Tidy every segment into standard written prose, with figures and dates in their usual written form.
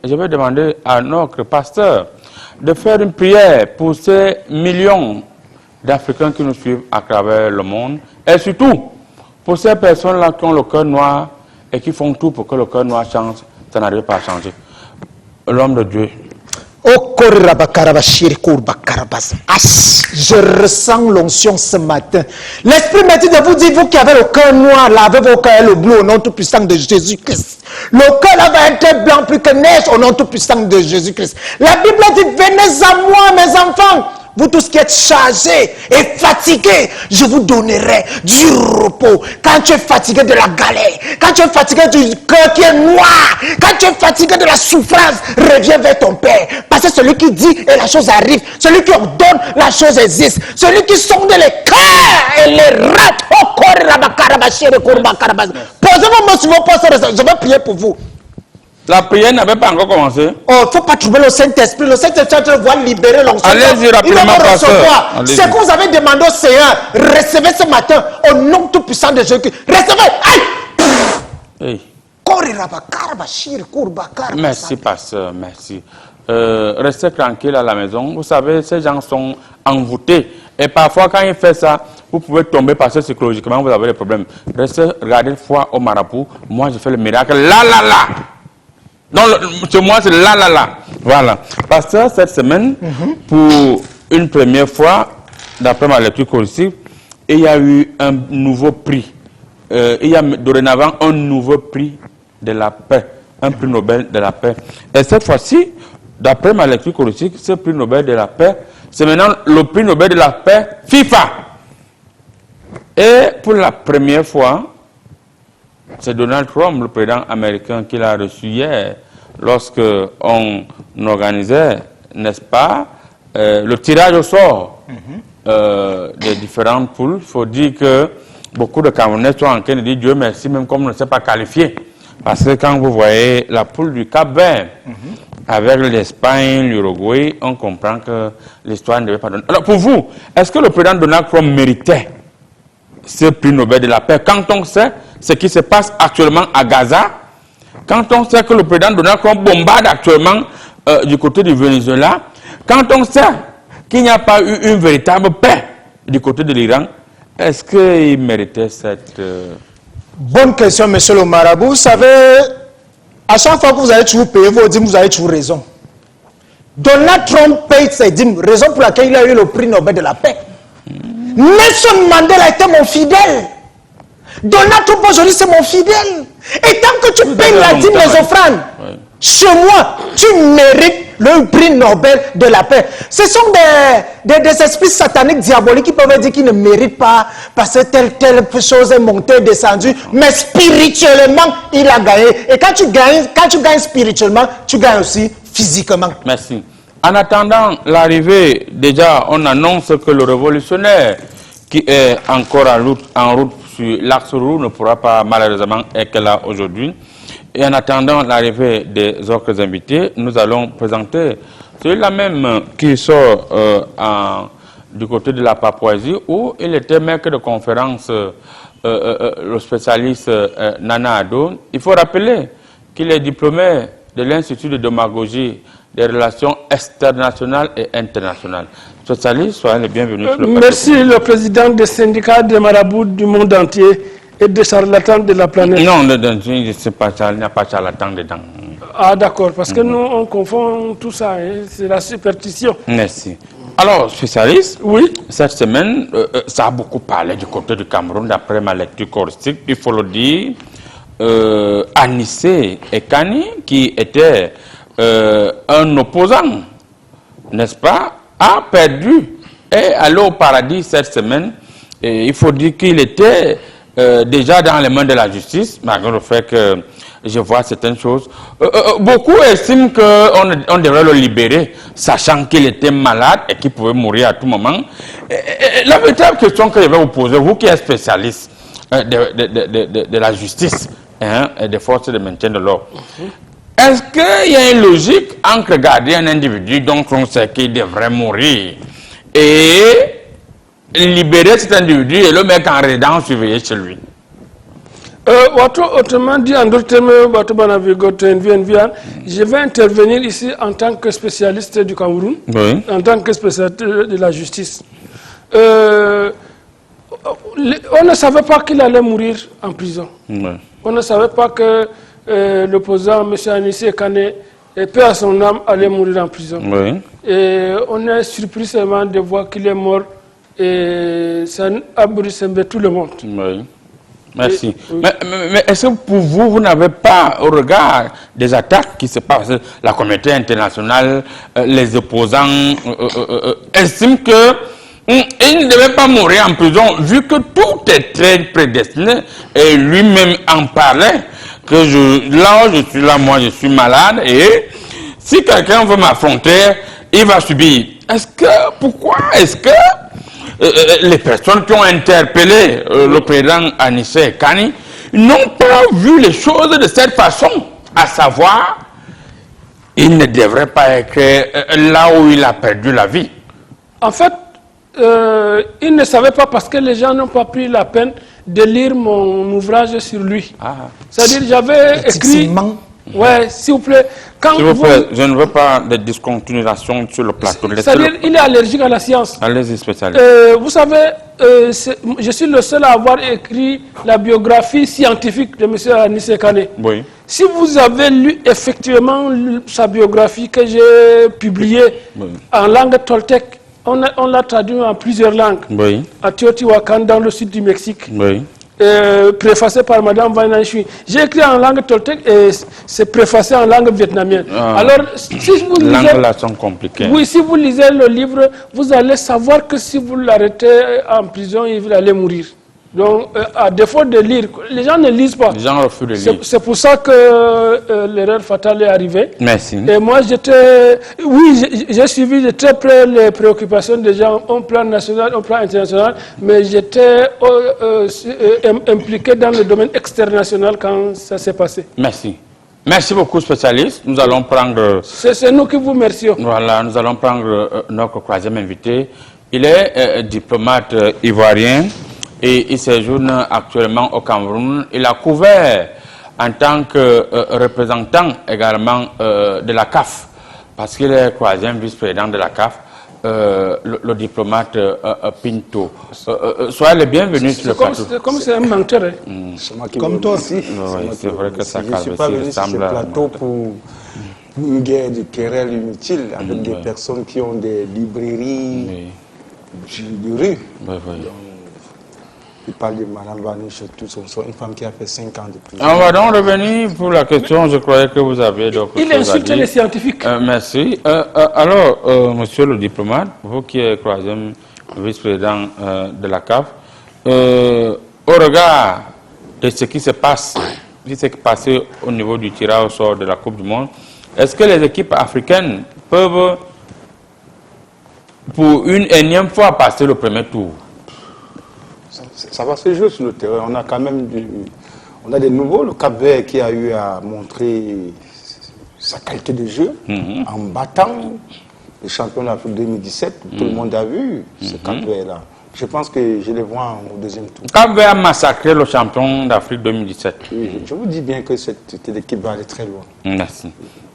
je vais demander à notre pasteur de faire une prière pour ces millions d'Africains qui nous suivent à travers le monde et surtout pour ces personnes-là qui ont le cœur noir et qui font tout pour que le cœur noir change, ça n'arrive pas à changer. L'homme de Dieu. Je ressens l'onction ce matin. L'Esprit m'a dit de vous dire, vous qui avez le cœur noir, lavez vos cœurs le bleu au nom tout puissant de Jésus-Christ. Le cœur là va être blanc plus que neige au nom tout puissant de Jésus-Christ. La Bible dit, venez à moi mes enfants. Vous tous qui êtes chargés et fatigués, je vous donnerai du repos. Quand tu es fatigué de la galère, quand tu es fatigué du cœur qui est noir, quand tu es fatigué de la souffrance, reviens vers ton Père. Parce que celui qui dit et la chose arrive, celui qui ordonne, la chose existe. Celui qui sonde les cœurs et les rate. Posez-vous moi sur vos postes, je vais prier pour vous. La prière n'avait pas encore commencé. Oh, il ne faut pas trouver le Saint-Esprit. Le Saint-Esprit va libérer l'onction. Allez-y rapidement, pasteur. Ce que vous avez demandé au Seigneur, recevez ce matin au nom tout puissant de Jésus. Recevez. Aïe! Merci, pasteur. Merci. Restez tranquille à la maison. Vous savez, ces gens sont envoûtés. Et parfois, quand ils font ça, vous pouvez tomber parce que psychologiquement, vous avez des problèmes. Restez, regardez foi au marabout. Moi, je fais le miracle. Là. Non, chez moi, c'est là. Voilà. Pasteur, cette semaine, pour une première fois, d'après ma lecture collective, il y a eu un nouveau prix. Il y a dorénavant un nouveau prix de la paix. Un prix Nobel de la paix. Et cette fois-ci, d'après ma lecture collective, ce prix Nobel de la paix, c'est maintenant le prix Nobel de la paix FIFA. Et pour la première fois, c'est Donald Trump, le président américain, qui l'a reçu hier, lorsque on organisait, n'est-ce pas, le tirage au sort des différentes poules. Il faut dire que beaucoup de Camerounais sont en train de dire Dieu merci, même comme on ne s'est pas qualifié. Parce que quand vous voyez la poule du Cap-Vert, avec l'Espagne, l'Uruguay, on comprend que l'histoire ne devait pas donner. Alors pour vous, est-ce que le président Donald Trump méritait ce prix Nobel de la paix quand on sait ce qui se passe actuellement à Gaza, quand on sait que le président Donald Trump bombarde actuellement du côté du Venezuela, quand on sait qu'il n'y a pas eu une véritable paix du côté de l'Iran, est-ce qu'il méritait cette... Bonne question, monsieur le marabout. Vous savez, à chaque fois que vous allez toujours payer vos dîmes, vous avez toujours raison. Donald Trump paye ses dîmes, raison pour laquelle il a eu le prix Nobel de la paix. Nelson Mandela était mon fidèle. Donald Trump aujourd'hui c'est mon fidèle. Et tant que tu payes la dîme, les offrandes, chez moi, tu mérites le prix Nobel de la paix. Ce sont des esprits sataniques, diaboliques qui peuvent dire qu'ils ne méritent pas parce que telle chose est montée, descendue. Mais spirituellement, il a gagné. Et quand tu gagnes spirituellement, tu gagnes aussi physiquement. Merci. En attendant l'arrivée, déjà, on annonce que le révolutionnaire qui est encore en route sur l'axe rouge ne pourra pas malheureusement être là aujourd'hui. Et en attendant l'arrivée des autres invités, nous allons présenter celui-là même qui sort du côté de la Papouasie, où il était maître de conférence, le spécialiste Nana Addo. Il faut rappeler qu'il est diplômé de l'Institut de démagogie des relations internationales et internationales. Spécialiste, soyez les bienvenus sur le plateau. Merci, le président des syndicats des marabouts du monde entier et des charlatans de la planète. Non, il n'y a pas charlatan dedans. Ah d'accord, parce que nous, on confond tout ça, hein, c'est la superstition. Merci. Alors, spécialiste, oui. Cette semaine, ça a beaucoup parlé du côté du Cameroun, d'après ma lecture choristique, il faut le dire. Anissé Ekani, qui était un opposant, n'est-ce pas, a perdu et allé au paradis cette semaine. Et il faut dire qu'il était déjà dans les mains de la justice, malgré le fait que je vois certaines choses. Beaucoup estiment qu'on devrait le libérer, sachant qu'il était malade et qu'il pouvait mourir à tout moment. La véritable question que je vais vous poser, vous qui êtes spécialiste de la justice, hein, et des forces de maintien de l'ordre, est-ce qu'il y a une logique entre garder un individu dont on sait qu'il devrait mourir et libérer cet individu et le mettre en résidence surveillée chez lui? Autrement dit, en d'autres termes, je vais intervenir ici en tant que spécialiste du Cameroun, Oui. en tant que spécialiste de la justice. On ne savait pas qu'il allait mourir en prison. Oui. On ne savait pas que l'opposant, M. Anissé Kane, paix à son âme, allait mourir en prison. Oui. Et on est surpris seulement de voir qu'il est mort et ça a brisé tout le monde. Oui. Merci. Oui. Mais est-ce que pour vous, vous n'avez pas, au regard des attaques qui se passent, la communauté internationale, les opposants estiment que il ne devait pas mourir en prison, vu que tout est très prédestiné, et lui-même en parlait, que là où je suis là, moi je suis malade, et si quelqu'un veut m'affronter, il va subir. Pourquoi est-ce que les personnes qui ont interpellé le président Anissé Kane n'ont pas vu les choses de cette façon, à savoir, il ne devrait pas être là où il a perdu la vie. En fait, il ne savait pas parce que les gens n'ont pas pris la peine de lire mon ouvrage sur lui. C'est-à-dire, j'avais écrit... Ouais, s'il vous plaît. S'il vous plaît, je ne veux pas de discontinuation sur le plateau. C'est-à-dire, il est allergique à la science. Allez-y, spécialiste. Vous savez, je suis le seul à avoir écrit la biographie scientifique de M. Anissé Kane. Oui. Si vous avez lu effectivement sa biographie que j'ai publiée en langue toltèque, on l'a traduit en plusieurs langues. Oui. À Teotihuacan, dans le sud du Mexique. Oui. Préfacé par Mme Van Nanchui. J'ai écrit en langue toltèque et c'est préfacé en langue vietnamienne. Alors, si vous lisez... Les langues là sont compliquées. Oui, si vous lisez le livre, vous allez savoir que si vous l'arrêtez en prison, il va aller mourir. Donc, à défaut de lire, les gens ne lisent pas. Les gens refusent de lire. C'est pour ça que l'erreur fatale est arrivée. Merci. Et moi, j'ai suivi de très près les préoccupations des gens au plan national, au plan international, mais j'étais impliqué dans le domaine international quand ça s'est passé. Merci. Merci beaucoup, spécialiste. Nous allons prendre... C'est nous qui vous remercions. Voilà, nous allons prendre notre troisième invité. Il est diplomate ivoirien et il séjourne actuellement au Cameroun. Il a couvert en tant que représentant également de la CAF, parce qu'il est troisième vice-président de la CAF, le diplomate Pinto. Soyez les bienvenus sur le plateau. Comme c'est un menteur. Comme toi aussi. Oui, c'est vrai que ça je ne suis pas venu sur ce plateau pour une guerre de querelles inutiles avec des personnes qui ont des librairies de rue. Il parle de Mme Vani, une femme qui a fait 5 ans de prison. On va donc revenir pour la question. Je croyais que vous aviez d'autres choses à dire. Il insulte les scientifiques. Merci. Alors, monsieur le diplomate, vous qui êtes troisième vice-président de la CAF, au regard de ce qui se passe, ce qui s'est passé au niveau du tirage au sort de la Coupe du Monde, est-ce que les équipes africaines peuvent, pour une énième fois, passer le premier tour? Ça va se jouer sur le terrain. On a quand même on a des nouveaux. Le Cap-Vert qui a eu à montrer sa qualité de jeu en battant le champion d'Afrique 2017. Tout le monde a vu ce Cap-Vert-là. Je pense que je les vois au deuxième tour. Cap-Vert a massacré le champion d'Afrique 2017. Oui, je vous dis bien que cette équipe va aller très loin. Merci.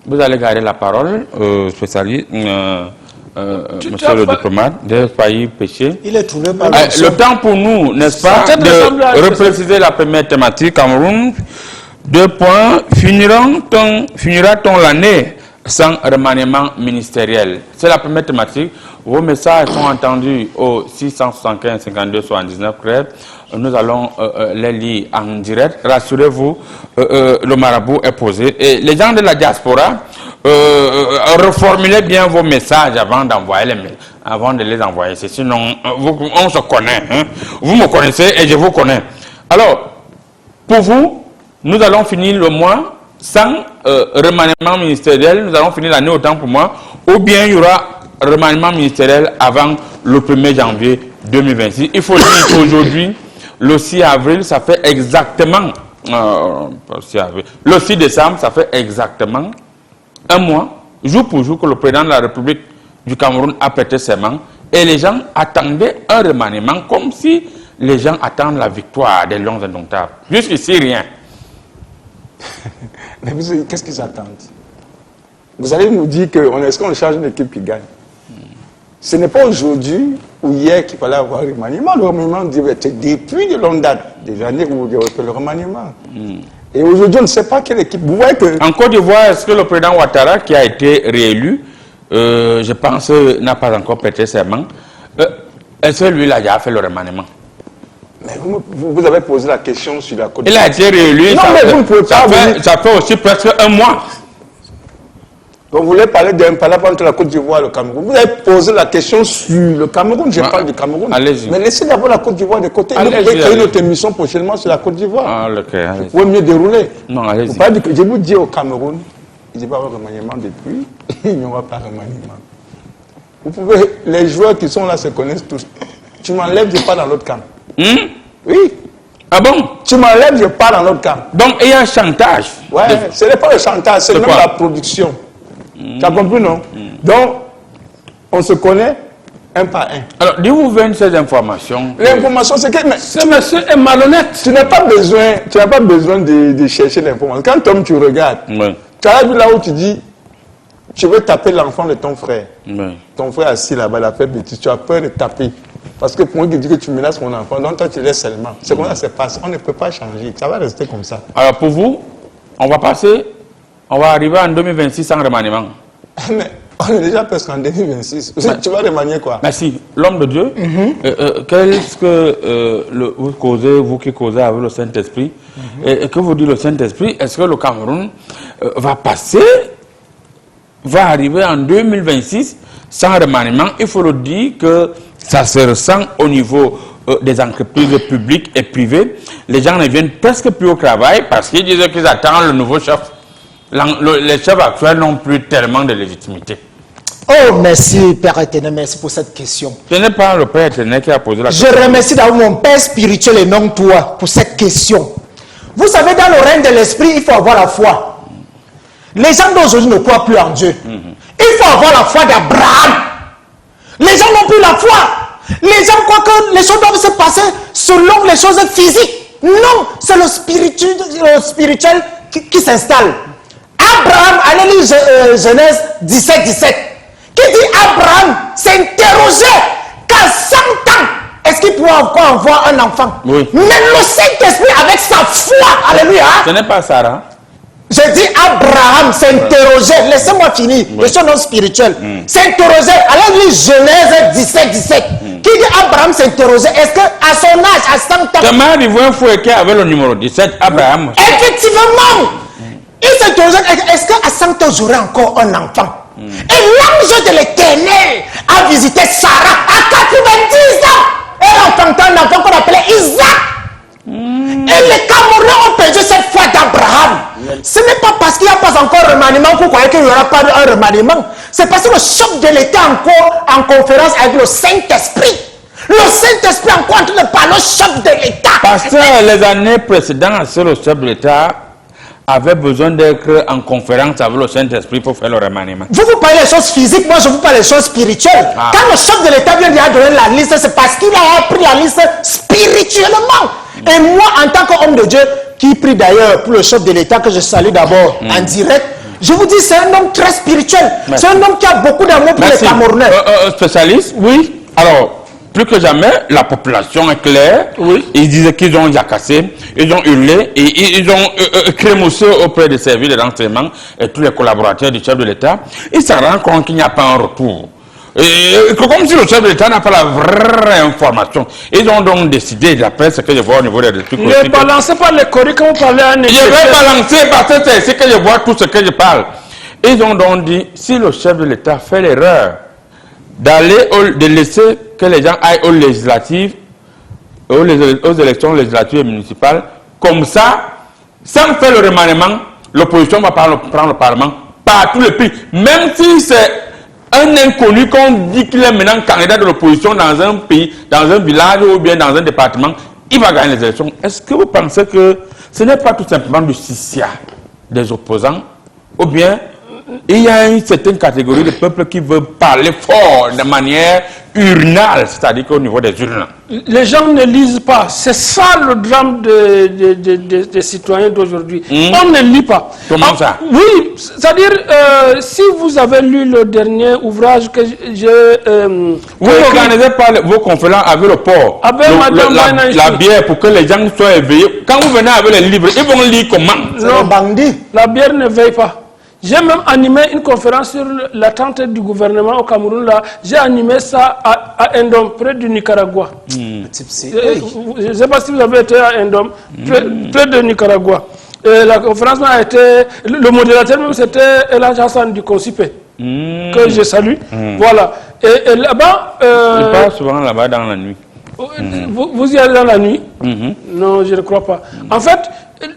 Vous allez garder la parole, spécialiste. Monsieur le diplomate, de failli pécher. Il est trouvé par le temps pour nous, n'est-ce pas, de repréciser la première thématique, Cameroun. 2 points. Finira-t-on l'année sans remaniement ministériel? C'est la première thématique. Vos messages sont entendus au 675 52 79 crèves. Nous allons les lire en direct. Rassurez-vous, le marabout est posé. Et les gens de la diaspora, reformulez bien vos messages avant d'envoyer les mails, avant de les envoyer. Sinon, on se connaît. Hein? Vous me connaissez et je vous connais. Alors, pour vous, nous allons finir le mois sans remaniement ministériel. Nous allons finir l'année autant pour moi. Ou bien il y aura remaniement ministériel avant le 1er janvier 2026. Il faut dire qu'aujourd'hui, le 6 avril, ça fait exactement... le 6 décembre, ça fait exactement un mois, jour pour jour, que le président de la République du Cameroun a prêté serment. Et les gens attendaient un remaniement comme si les gens attendent la victoire des Lions indomptables. Jusqu'ici, rien. Mais qu'est-ce qu'ils attendent? Vous allez nous dire est-ce qu'on charge une équipe qui gagne? Ce n'est pas aujourd'hui ou hier qu'il fallait avoir le remaniement. Le remaniement depuis de longue date, des années où il y a le remaniement. Et aujourd'hui, on ne sait pas quelle équipe. Vous voyez que... En Côte d'Ivoire, est-ce que le président Ouattara, qui a été réélu, je pense, n'a pas encore prêté serment, est-ce que lui, il a déjà fait le remaniement? Mais vous avez posé la question sur la Côte d'Ivoire. Il a été réélu. Non, mais vous ne pouvez pas... Ça fait aussi presque un mois. Vous voulez parler d'un palabre entre la Côte d'Ivoire et le Cameroun. Vous avez posé la question sur le Cameroun. Je parle du Cameroun. Allez-y. Mais laissez d'abord la Côte d'Ivoire de côté. Vous pouvez créer notre émission prochainement sur la Côte d'Ivoire. Vous pouvez mieux dérouler. Non, allez-y. Je vous dis au Cameroun, il n'y a pas de remaniement depuis. Il n'y aura pas de remaniement. Vous pouvez, les joueurs qui sont là se connaissent tous. Tu m'enlèves, je pars dans l'autre camp. Oui. Ah bon? Tu m'enlèves, je pars dans l'autre camp. Donc il y a un chantage. Ouais, ce n'est pas le chantage, c'est même la production. Tu as compris, non? Donc, on se connaît un par un. Alors, d'où vous viennent ces informations? L'information, c'est que... Ce monsieur est malhonnête. Tu n'as pas besoin de chercher l'information. Quand Tom, tu regardes, tu as vu là où tu dis, tu veux taper l'enfant de ton frère. Ton frère assis là-bas, il a fait bêtise. Tu as peur de taper. Parce que pour moi qui dit que tu menaces mon enfant, donc toi tu laisses seulement. C'est comme ça que ça se passe. On ne peut pas changer. Ça va rester comme ça. Alors pour vous, on va arriver en 2026 sans remaniement. Mais on est déjà presque en 2026. Tu vas remanier quoi? Merci. L'homme de Dieu, qu'est-ce que vous causez, vous qui causez avec le Saint-Esprit, et que vous dit le Saint-Esprit, est-ce que le Cameroun va arriver en 2026 sans remaniement? Il faut le dire que ça se ressent au niveau des entreprises publiques et privées. Les gens ne viennent presque plus au travail parce qu'ils disent qu'ils attendent le nouveau chef. Les chefs actuels n'ont plus tellement de légitimité. Oh, merci, Père éternel, merci pour cette question. Ce n'est pas le Père éternel qui a posé la question. Je remercie d'abord mon Père spirituel et non toi pour cette question. Vous savez, dans le règne de l'esprit, il faut avoir la foi. Les gens d'aujourd'hui ne croient plus en Dieu. Il faut avoir la foi d'Abraham. Les gens n'ont plus la foi. Les gens croient que les choses doivent se passer selon les choses physiques. Non, c'est le spirituel qui s'installe. Abraham, allez lire Genèse 17, qui dit Abraham s'interrogeait qu'à 100 ans, est-ce qu'il pourra encore avoir un enfant? Oui. Mais le Saint-Esprit, avec sa foi, alléluia. Ce n'est pas Sarah. Je dis Abraham s'interrogeait, laissez-moi finir, les choses non spirituelles. S'interrogeait, allez lire Genèse 17, qui dit Abraham s'interrogeait, est-ce qu'à son âge, à 100 ans... Comment il voit un fouet qui avait le numéro 17, Abraham? Effectivement, il s'interrogeait, est-ce qu'à 100 ans, j'aurai encore un enfant? Et l'ange de l'Éternel a visité Sarah à 90 ans. Elle enfantait un enfant qu'on appelait Isaac. Et les Camerounais ont perdu cette foi d'Abraham. Ce n'est pas parce qu'il n'y a pas encore remaniement que vous croyez qu'il n'y aura pas un remaniement. C'est parce que le chef de l'État est encore en conférence avec le Saint-Esprit. Le Saint-Esprit est encore en train de parler au chef de l'État. Parce que les années précédentes, c'est le chef de l'État avait besoin d'être en conférence avec le Saint-Esprit pour faire le remaniement. Vous parlez des choses physiques, moi je vous parle des choses spirituelles. Quand le chef de l'État vient de donner la liste, c'est parce qu'il a appris la liste spirituellement. Et moi, en tant qu'homme de Dieu, qui prie d'ailleurs pour le chef de l'État, que je salue d'abord en direct, je vous dis, c'est un homme très spirituel. C'est un homme qui a beaucoup d'amour pour les Camerounais. Spécialiste? Oui. Alors, plus que jamais, la population est claire. Oui. Ils disaient qu'ils ont jacassé, ils ont hurlé, et ils ont crémoussé auprès des services de renseignement et tous les collaborateurs du chef de l'État. Ils se rendent compte qu'il n'y a pas un retour. Et comme si le chef de l'État n'a pas la vraie information. Ils ont donc décidé, d'après ce que je vois au niveau des trucs. Ne balancez pas les coris quand vous parlez à un Je vais balancer parce que c'est ce que je vois, tout ce que je parle. Ils ont donc dit, si le chef de l'État fait l'erreur de laisser que les gens aillent aux législatives, aux élections législatives et municipales, comme ça, sans faire le remaniement, l'opposition va prendre le Parlement par tous les pays. Même si c'est un inconnu qu'on dit qu'il est maintenant candidat de l'opposition dans un pays, dans un village ou bien dans un département, il va gagner les élections. Est-ce que vous pensez que ce n'est pas tout simplement du sissia des opposants ou bien il y a une certaine catégorie de peuple qui veut parler fort de manière urnale, c'est-à-dire qu'au niveau des urnes. Les gens ne lisent pas. C'est ça le drame des citoyens d'aujourd'hui. On ne lit pas. Comment ça? Oui, c'est-à-dire, si vous avez lu le dernier ouvrage que j'ai... vous n'organisez pas vos conférences avec le port, la bière, pour que les gens soient éveillés. Quand vous venez avec les livres, ils vont lire comment? Non, bandit. La bière ne veille pas. J'ai même animé une conférence sur l'attente du gouvernement au Cameroun. Là, j'ai animé ça à Endom, près du Nicaragua. Je ne sais pas si vous avez été à Endom, près de Nicaragua. La conférence a été... Le modérateur même, c'était El Hassan du CONCIPE, que je salue. Voilà. Et là-bas... Il passe souvent là-bas dans la nuit. Vous y allez dans la nuit? Non, je ne crois pas. En fait,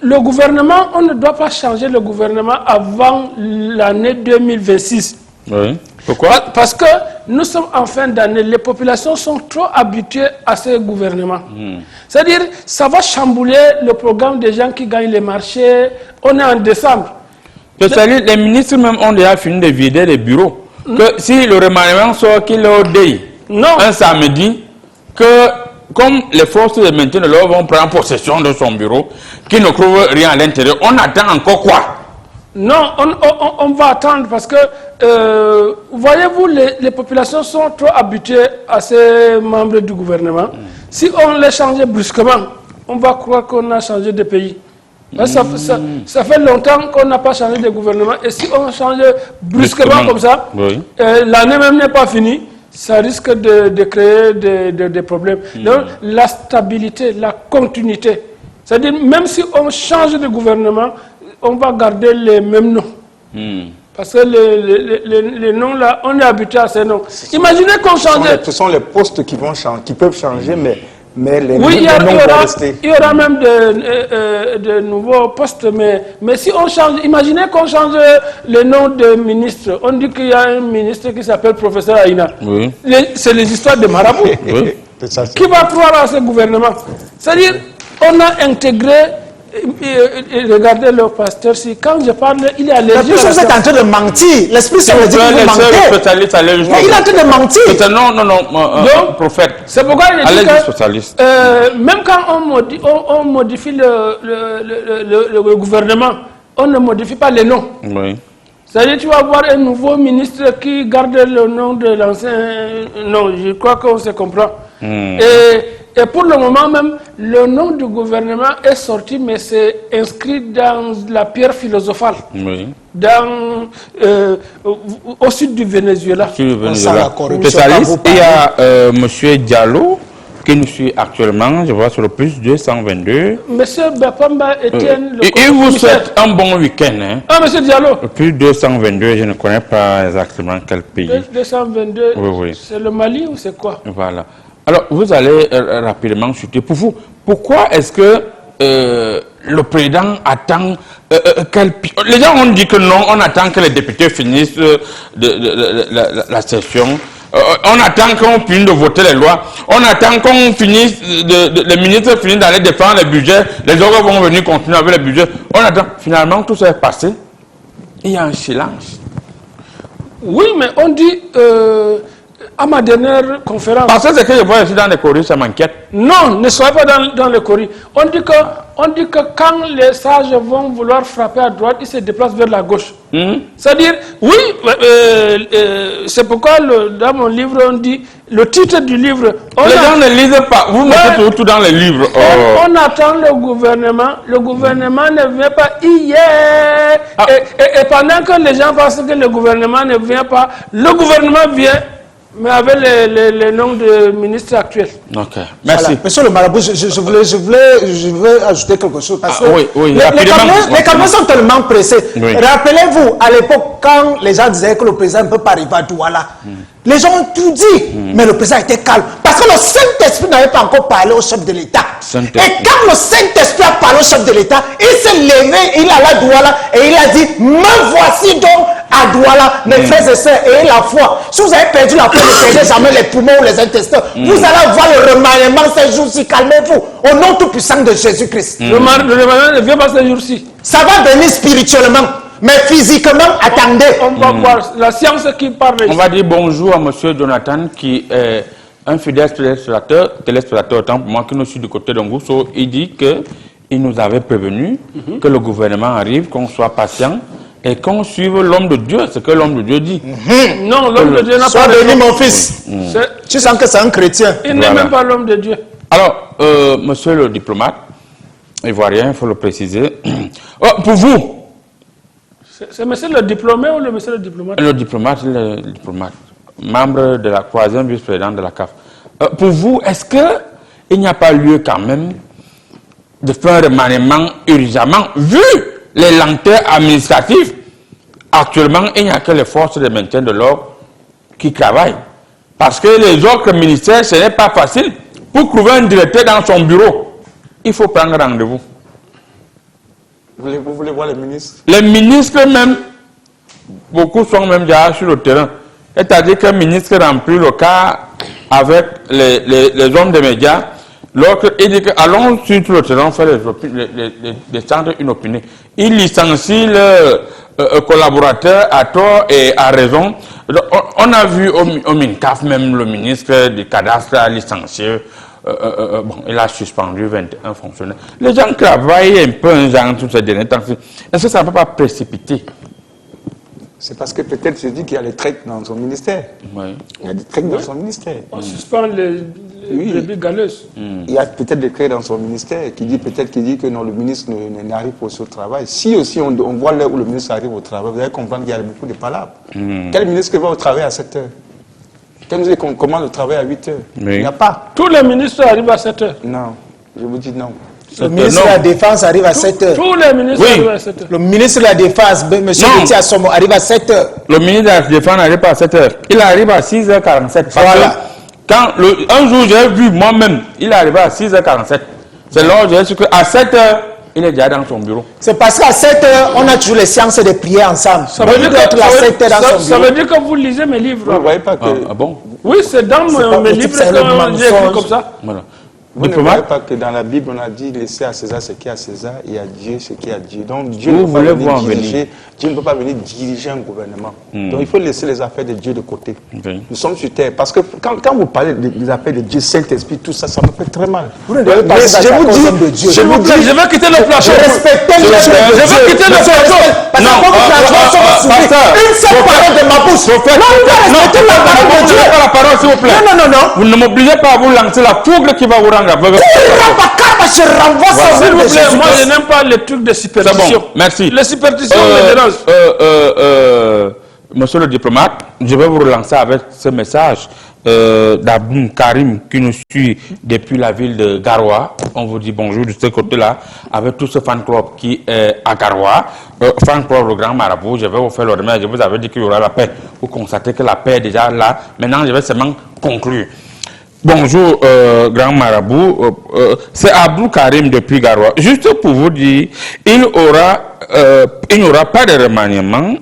le gouvernement, on ne doit pas changer le gouvernement avant l'année 2026. Oui. Pourquoi? Parce que nous sommes en fin d'année, les populations sont trop habituées à ce gouvernement. C'est-à-dire, ça va chambouler le programme des gens qui gagnent les marchés. On est en décembre. C'est-à-dire, les ministres même ont déjà fini de vider les bureaux. Que si le remaniement sort qu'il est au DEI, un samedi, que comme les forces de maintien de l'ordre vont prendre possession de son bureau, qui ne trouvent rien à l'intérieur, on attend encore quoi? Non, on va attendre parce que, voyez-vous, les populations sont trop habituées à ces membres du gouvernement. Si on les changeait brusquement, on va croire qu'on a changé de pays. Ça fait longtemps qu'on n'a pas changé de gouvernement. Et si on change brusquement comme ça, l'année même n'est pas finie, ça risque de créer des problèmes. Donc, la stabilité, la continuité. C'est-à-dire, même si on change de gouvernement, on va garder les mêmes noms. Parce que les noms là, on est habitué à ces noms. Imaginez qu'on change. Ce sont les postes qui peuvent changer, mais les noms vont rester. Il y aura même de nouveaux postes, mais si on change, imaginez qu'on change le nom de ministre. On dit qu'il y a un ministre qui s'appelle professeur Aïna. Oui. C'est les histoires de marabout. Oui. Qui va croire à ce gouvernement? C'est-à-dire, on a intégré. Regardez le pasteur, si quand je parle, il est allergique. La plus vous êtes en train de mentir. L'esprit ça veut dire que vous mentez. Mais il est en train de mentir. Non, prophète. C'est pourquoi il dit que même quand on modifie le gouvernement, on ne modifie pas les noms. Oui. C'est-à-dire tu vas avoir un nouveau ministre qui garde le nom de l'ancien. Non, je crois qu'on se comprend. Et pour le moment même, le nom du gouvernement est sorti, mais c'est inscrit dans la pierre philosophale. Oui. Au sud du Venezuela. Il y a M. Diallo qui nous suit actuellement, je vois sur le plus 222. Monsieur Bapamba Etienne. Il vous souhaite un bon week-end. Hein? Ah, monsieur Diallo. Le plus 222, je ne connais pas exactement quel pays. 222, oui. C'est le Mali ou c'est quoi? Voilà. Alors, vous allez rapidement chuter. Pour vous, pourquoi est-ce que le président attend les gens ont dit que non, on attend que les députés finissent la session. On attend qu'on finisse de voter les lois. On attend qu'on finisse, les ministres finissent d'aller défendre les budgets. Les autres vont venir continuer avec les budgets. On attend. Finalement, tout ça est passé. Il y a un silence. Oui, mais on dit... à ma dernière conférence... Parce que c'est que je vois ici dans les courriers, ça m'inquiète. Non, ne soyez pas dans les courriers. On dit que quand les sages vont vouloir frapper à droite, ils se déplacent vers la gauche. C'est-à-dire, oui, c'est pourquoi dans mon livre, on dit, le titre du livre... Les gens ne lisent pas, vous mettez tout dans les livres. On attend le gouvernement ne vient pas hier. Et pendant que les gens pensent que le gouvernement ne vient pas, le gouvernement vient... Mais avec les noms de ministres actuels. Ok, merci. Voilà. Monsieur le marabout, je veux ajouter quelque chose. Parce que oui, les Camerounais sont tellement pressés. Oui. Rappelez-vous, à l'époque, quand les gens disaient que le président ne peut pas arriver à Douala, les gens ont tout dit, mais le président était calme. Parce que le Saint-Esprit n'avait pas encore parlé au chef de l'État. Et quand le Saint-Esprit a parlé au chef de l'État, il s'est levé, il alla à Douala et il a dit, me voici donc à Douala, mes frères et sœurs, ayez la foi. Si vous avez perdu la foi, ne perdez jamais les poumons ou les intestins. Vous allez voir le remaniement ces jours-ci. Calmez-vous. Au nom tout puissant de Jésus-Christ. Le remaniement ne vient pas ces jours-ci. Ça va venir spirituellement. Mais physiquement, attendez. On va voir la science qui parle. On va dire bonjour à monsieur Jonathan qui est un fidèle téléspectateur, autant pour moi qui nous suit du côté d'Ongousso. Il dit qu'il nous avait prévenu que le gouvernement arrive, qu'on soit patient et qu'on suive l'homme de Dieu, ce que l'homme de Dieu dit. Non, l'homme de Dieu n'a pas... Sois béni, mon fils. C'est- Tu sens que c'est un chrétien. Il n'est même pas l'homme de Dieu. Alors, monsieur le diplomate, ivoirien, il faut le préciser. Oh, pour vous, C'est monsieur le diplômé ou le monsieur le diplomate? le diplomate, membre de la 3e vice-présidente de la CAF. Pour vous, est-ce qu'il n'y a pas lieu quand même de faire un remaniement urgemment, vu les lenteurs administratives? Actuellement, il n'y a que les forces de maintien de l'ordre qui travaillent. Parce que les autres ministères, ce n'est pas facile. Pour trouver un directeur dans son bureau, il faut prendre rendez-vous. Vous voulez voir les ministres? Les ministres même, beaucoup sont même déjà sur le terrain. C'est-à-dire qu'un ministre remplit le cas avec les hommes des médias. L'autre, il dit que allons sur le terrain faire descendre une opinion. Il licencie le collaborateur à tort et à raison. On a vu au MINCAF même le ministre du cadastre a licencié. Bon, il a suspendu 21 fonctionnaires. Les gens travaillent un peu un genre tous ces derniers temps. Est-ce que ça ne va pas précipiter? C'est parce que peut-être se dit qu'il y a les traites dans son ministère. Oui. Il y a des traites dans son ministère. On suspend les brebis galeuses. Il y a peut-être des traits dans son ministère qui dit que non, le ministre n'arrive pas au travail. Si aussi on voit l'heure où le ministre arrive au travail, vous allez comprendre qu'il y a beaucoup de palabres. Quel ministre va au travail à 7 heures? Quel ministre commence le travail à 8 heures? Oui. Il n'y a pas. Tous les ministres arrivent à 7 heures. Non, je vous dis non. Le ministre de la Défense arrive à 7 heures. Tous les ministres Oui. arrivent à 7 heures. Le ministre de la Défense, M. Betty Assomo, arrive à 7 heures. Le ministre de la Défense n'arrive pas à 7 heures. Il arrive à 6h47. Voilà. Un jour, j'ai vu moi-même, il est arrivé à 6h47. C'est là où j'ai su qu'à 7 heures, il est déjà dans son bureau. C'est parce qu'à 7 heures, on a toujours les séances de prière ensemble. Ça veut dire doit être à 7 heures dans son ça bureau. veut dire que vous lisez mes livres. Vous ne voyez pas que... Ah bon? Oui, c'est dans pas mes possible, livres c'est un que j'ai écrit mensonge. comme ça. Voilà. Vous ne Diplomate? voyez pas que dans la Bible, on a dit laisser à César ce qui est à César et à Dieu ce qui est à Dieu. Donc Dieu Où ne peut pas voulez-vous en venir venir? diriger, Dieu ne peut pas venir diriger un gouvernement. Donc il faut laisser les affaires de Dieu de côté. Okay. Nous sommes sur terre. Parce que quand vous parlez des affaires de Dieu, Saint-Esprit, tout ça, ça me fait très mal. Vous ne devez pas Mais passer je à vous cause dis, de Dieu. je vous dis, Je vais quitter le plateau. Respectez les choses. Je vais quitter le plateau. Parce que quand vous faites une seule parole de ma bouche. Non, vous respectez la parole de Dieu. Pas la parole, s'il vous plaît. Non. Vous ne m'obligez pas à vous lancer la foudre qui va vous rendre aveugle. Je renvoie ça. S'il vous plaît, moi je n'aime pas les trucs de C'est superstition. bon, merci. Les superstitions me dérangent. Monsieur le diplomate, je vais vous relancer avec ce message d'Abou Karim qui nous suit depuis la ville de Garoua. On vous dit bonjour de ce côté-là, avec tout ce fan club qui est à Garoua. Fan club, le grand marabout, je vais vous faire le remède. Je vous avais dit qu'il y aura la paix. Vous constatez que la paix est déjà là. Maintenant, je vais seulement conclure. Bonjour, grand marabout. C'est Abdou Karim depuis Garoua. Juste pour vous dire, il n'y aura pas de remaniement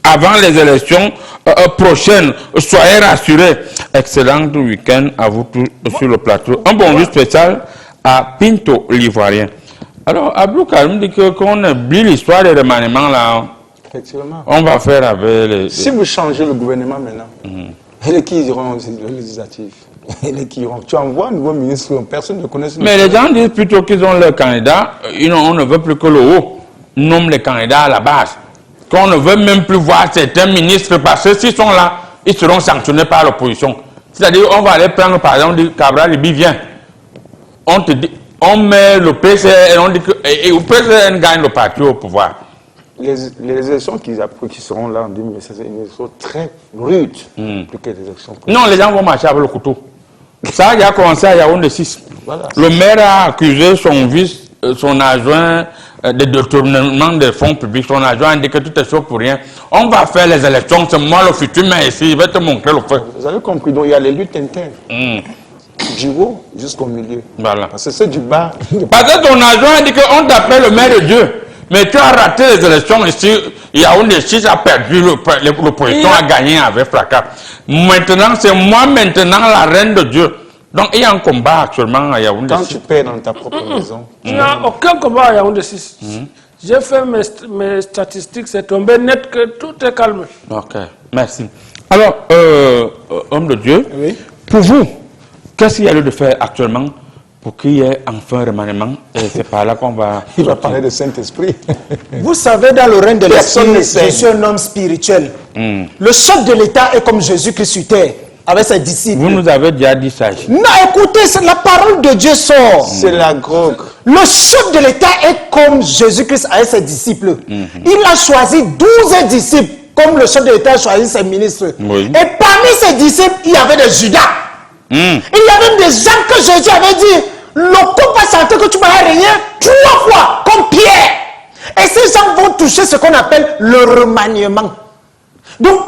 avant les élections prochaines. Soyez rassurés. Excellent week-end à vous tous sur le plateau. Un bonjour spécial à Pinto, l'Ivoirien. Alors, Abdou Karim dit qu'on oublie l'histoire des remaniements là. effectivement. On va faire avec les... Si vous changez le gouvernement maintenant, et qui iront aux législatives? Tu envoies un nouveau ministre, personne ne connaît ce Mais les gens disent plutôt qu'ils ont leur candidat, on ne veut plus que le haut nomme les candidats à la base. Qu'on ne veut même plus voir certains ministres parce que s'ils sont là, ils seront sanctionnés par l'opposition. C'est-à-dire, on va aller prendre par exemple, Cabral Libi vient. On te dit, on met le PCN et on dit que le PCN gagne le parti au pouvoir. Les élections qui seront là en 2016, ils sont très rudes, plus que les élections. Non, les gens vont marcher avec le couteau. Ça, il a commencé à Yaoundé 6. Voilà. Le maire a accusé son adjoint de détournement des fonds publics. Son adjoint a dit que tout est chaud pour rien. On va faire les élections, c'est moi le futur maire ici, je vais te montrer le feu. Vous avez compris, donc il y a les luttes internes. Du haut jusqu'au milieu. Voilà. Parce que c'est du bas. Parce que ton adjoint a dit qu'on t'appelle le maire de Dieu. Mais tu as raté les élections ici. Yaoundé 6 a perdu, l'opposition a gagné avec fracas. Maintenant, c'est moi maintenant la reine de Dieu. Donc il y a un combat actuellement à Yaoundé Quand 6. tu perds dans ta propre maison, Il n'y a aucun combat à Yaoundé 6. J'ai fait mes statistiques, c'est tombé net que tout est calme. Ok, merci. Alors, homme de Dieu, Oui. pour vous, qu'est-ce qu'il y a lieu de faire actuellement pour qu'il y ait enfin un remaniement? Et c'est par là qu'on va... Il va parler de Saint-Esprit. Vous savez, dans le règne de Personne l'Esprit, ne je suis un homme spirituel. Le chef de l'État est comme Jésus-Christ sur terre, avec ses disciples. Vous nous avez déjà dit ça. Non, écoutez, la parole de Dieu sort. C'est la grogue. Le chef de l'État est comme Jésus-Christ avec ses disciples. Il a choisi 12 disciples, comme le chef de l'État a choisi ses ministres. Oui. Et parmi ces disciples, il y avait des Judas. Il y avait même des gens que Jésus avait dit, le couple va sentir que tu m'as régné 3 fois, comme Pierre. Et ces gens vont toucher ce qu'on appelle le remaniement. Donc,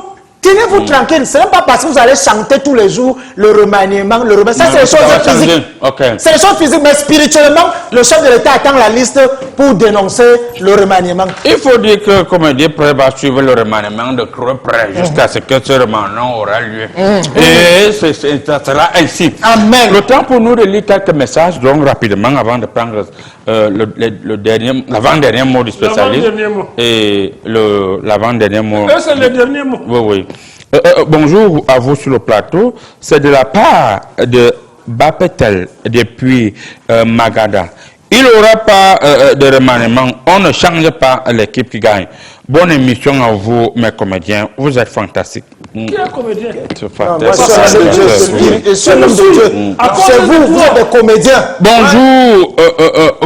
tenez-vous tranquille, ce n'est pas parce que vous allez chanter tous les jours le remaniement, ça c'est les choses physiques. Okay. C'est les choses physiques, mais spirituellement, le chef de l'État attend la liste pour dénoncer le remaniement. Il faut dire que, comme dit, Près va suivre le remaniement de creux près jusqu'à ce que ce remaniement aura lieu. Et ça sera ainsi. Amen. Le temps pour nous de lire quelques messages, donc rapidement, avant de prendre l'avant-dernier mot du spécialiste. L'avant-dernier mot. Et l'avant-dernier mot. C'est le dernier mot. Oui, oui. Bonjour à vous sur le plateau. C'est de la part de Bapetel depuis Magada. Il n'y aura pas de remaniement. On ne change pas l'équipe qui gagne. Bonne émission à vous, mes comédiens. Vous êtes fantastiques. Qui est comédien? Moi, c'est l'homme de Dieu. C'est l'homme de Dieu. C'est vous, vous êtes des comédiens. Bonjour,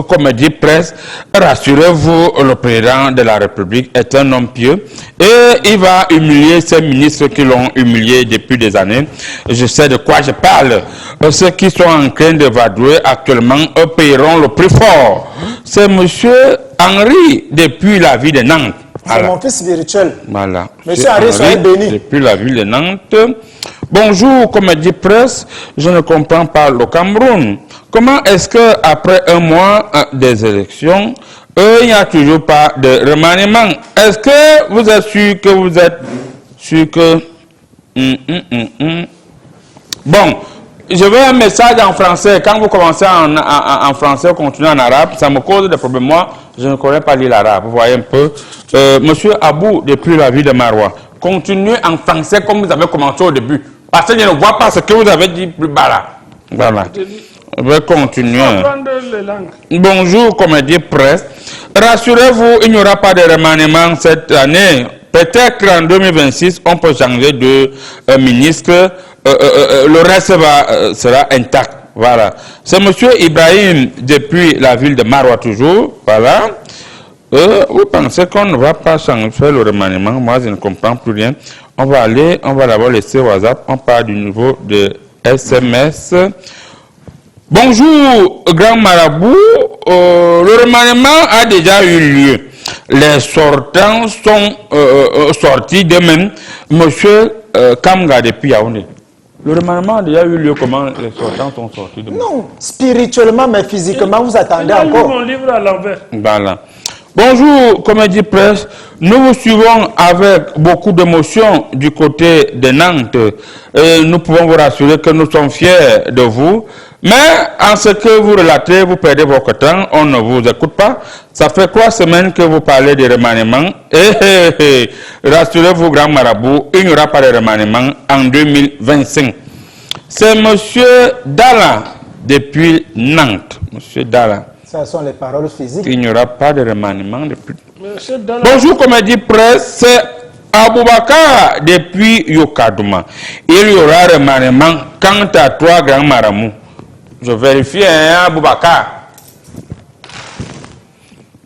Comédie Presse. Rassurez-vous, le président de la République est un homme pieux et il va humilier ces ministres qui l'ont humilié depuis des années. Je sais de quoi je parle. Ceux qui sont en train de vadrouiller actuellement, eux paieront le prix fort. C'est monsieur Henri depuis la ville de Nantes. C'est mon fils spirituel. Voilà. Monsieur Henri, soyez béni. Depuis la ville de Nantes. Bonjour, Comédie Presse. Je ne comprends pas le Cameroun. Comment est-ce que après un mois des élections, il n'y a toujours pas de remaniement? Est-ce que vous êtes sûr que vous êtes sûr que... Bon, je veux un message en français. Quand vous commencez en français, vous continuez en arabe, ça me cause des problèmes. Moi, je ne connais pas lire l'arabe. Vous voyez un peu. Monsieur Abou, depuis la ville de Marois, continuez en français comme vous avez commencé au début. Parce que je ne vois pas ce que vous avez dit plus bas là. Voilà. Je vais continuer. Bonjour, Comédie Presse. Rassurez-vous, il n'y aura pas de remaniement cette année. Peut-être qu'en 2026, on peut changer de ministre. Le reste sera intact. Voilà. C'est monsieur Ibrahim depuis la ville de Marois toujours. Voilà. Vous pensez qu'on ne va pas changer le remaniement? Moi, je ne comprends plus rien. On va d'abord laisser WhatsApp. On parle du niveau de SMS. Bonjour, grand marabout. Le remaniement a déjà eu lieu. Les sortants sont sortis demain. Monsieur Kamga depuis Yaoundé. Le remaniement a déjà eu lieu. Comment les sortants sont sortis demain? Non, spirituellement, mais physiquement, vous attendez encore. Mon livre à l'envers. Voilà. Bonjour, Comédie Presse. Nous vous suivons avec beaucoup d'émotion du côté de Nantes. Et nous pouvons vous rassurer que nous sommes fiers de vous. Mais en ce que vous relatez, vous perdez votre temps, on ne vous écoute pas. Ça fait 3 semaines que vous parlez de remaniement. Rassurez-vous, grand marabout, il n'y aura pas de remaniement en 2025. C'est monsieur Dalla depuis Nantes. Monsieur Dalla. Ce sont les paroles physiques. Il n'y aura pas de remaniement depuis... Bonjour, Comédie Presse. C'est Aboubakar depuis Yokadouma. Il y aura remaniement. Quant à toi, grand marabout, je vérifie, hein, Aboubakar.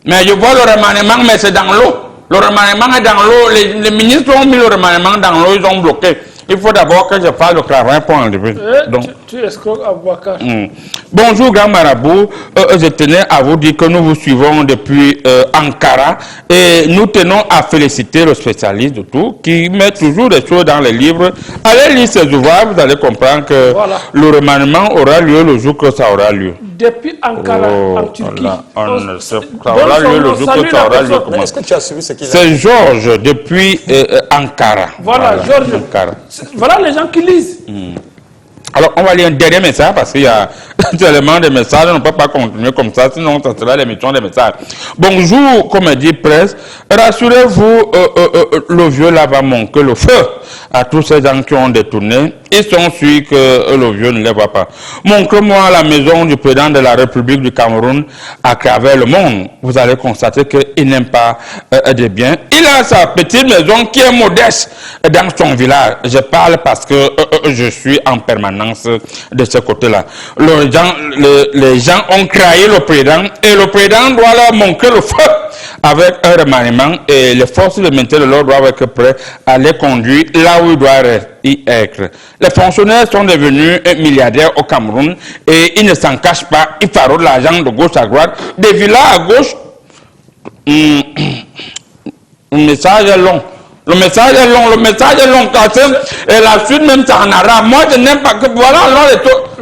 Mais je vois le remaniement, mais c'est dans l'eau. Le remaniement est dans l'eau. Les ministres ont mis le remaniement dans l'eau, ils ont bloqué. Il faut d'abord que je fasse le travail pour enlever. Donc, tu escroques Aboubakar. Bonjour, grand marabout. Je tenais à vous dire que nous vous suivons depuis Ankara et nous tenons à féliciter le spécialiste de tout qui met toujours des choses dans les livres. Allez lire ses ouvrages, vous allez comprendre que le remaniement aura lieu le jour que ça aura lieu. Depuis Ankara, en Turquie. Ça aura lieu le jour que ça aura lieu. Est-ce que tu as suivi ce qu'il a dit? C'est Georges depuis Ankara. Voilà, Georges. Ankara. Voilà les gens qui lisent. Alors, on va lire un dernier message parce qu'il y a tellement de messages, on ne peut pas continuer comme ça, sinon ça sera l'émission des messages. Bonjour, comme dit Presse, rassurez-vous, le vieux là va manquer le feu à tous ces gens qui ont détourné. Ils sont sûrs que le vieux ne les voit pas. Montre-moi la maison du président de la République du Cameroun à travers le monde. Vous allez constater qu'il n'aime pas des biens. Il a sa petite maison qui est modeste dans son village. Je parle parce que je suis en permanence de ce côté-là. Les gens ont craillé le président et le président doit leur montrer le feu avec un remaniement et les forces de maintien de l'ordre doivent être prêtes à les conduire là où ils doivent y être. Les fonctionnaires sont devenus milliardaires au Cameroun et ils ne s'en cachent pas. Ils faraudent l'argent de gauche à droite, des villas à gauche. Le message est long. Le message est long, et la suite même c'est en arabe. Moi je n'aime pas que voilà,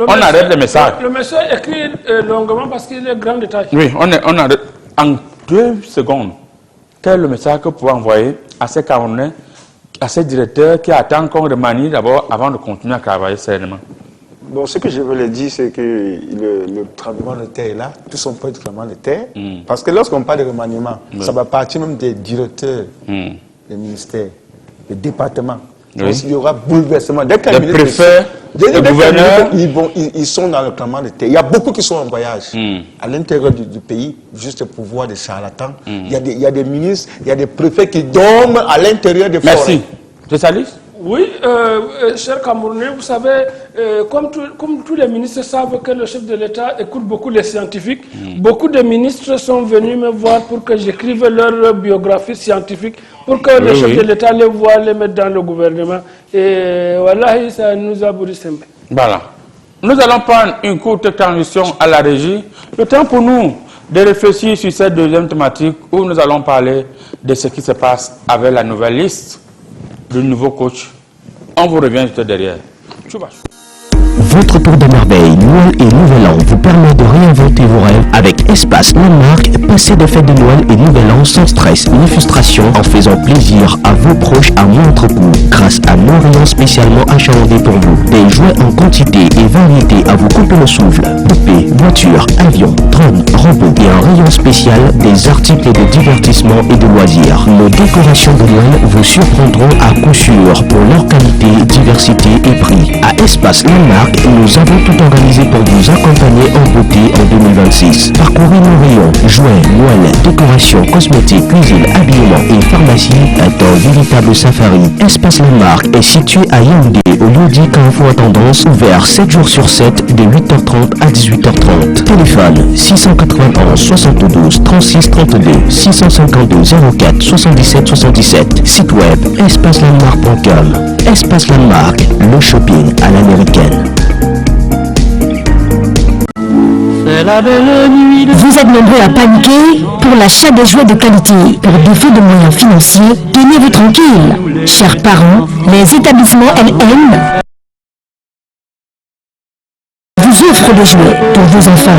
on arrête le message. Le message est écrit longuement parce qu'il est grand détail. Oui, on arrête en 2 secondes. Quel est le message que vous pouvez envoyer à ces Camerounais, à ces directeurs qui attendent qu'on remanie d'abord avant de continuer à travailler sereinement? Bon, ce que je veux leur dire, c'est que le tremblement de terre est là, tout son point de tremblement de terre. Parce que lorsqu'on parle de remaniement, ça va partir même des directeurs, des ministères, des départements. Donc, il y aura bouleversement. Dès que les préfets, les gouverneurs, ils sont dans le tremblement de terre. Il y a beaucoup qui sont en voyage à l'intérieur du pays, juste pour voir des charlatans. Il y a des ministres, il y a des préfets qui dorment à l'intérieur des forêts. Merci. Je salue. Oui, chers Camerounais, vous savez, comme tous les ministres savent que le chef de l'État écoute beaucoup les scientifiques, beaucoup de ministres sont venus me voir pour que j'écrive leur biographie scientifique, pour que le chef de l'État les voit, les mettre dans le gouvernement. Et voilà, ça nous a bourré simple. Voilà. Nous allons prendre une courte transition à la régie. Le temps pour nous de réfléchir sur cette deuxième thématique où nous allons parler de ce qui se passe avec la nouvelle liste du nouveau coach. On vous revient juste derrière. Votre tour de merveille, Noël et Nouvel An vous permet de réinventer vos rêves avec Espace Landmark. Passez des fêtes de Noël et Nouvel An sans stress ni frustration en faisant plaisir à vos proches à moindre coût grâce à nos rayons spécialement achalandés pour vous. Des jouets en quantité et variété à vous couper le souffle. Poupées, voitures, avions, drones, robots et un rayon spécial des articles de divertissement et de loisirs. Nos décorations de Noël vous surprendront à coup sûr pour leur qualité, diversité et prix. À Espace Landmark, nous avons tout organisé pour vous accompagner en beauté en 2026. Parcourez nos rayons, jouets, Noël, décoration, cosmétiques, cuisine, habillement et pharmacie dans un véritable safari. Espace Landmark est situé à Yaoundé, au lieu-dit Carrefour à Tendance, ouvert 7 jours sur 7 de 8h30 à 18h30. Téléphone 691 72 36 32 652 04 77 77. Site web espacelandmark.com. Espace Landmark, le shopping à l'américaine. Vous êtes nombreux à paniquer pour l'achat des jouets de qualité. Pour défaut de moyens financiers, tenez-vous tranquille. Chers parents, les établissements LM vous offrent des jouets pour vos enfants.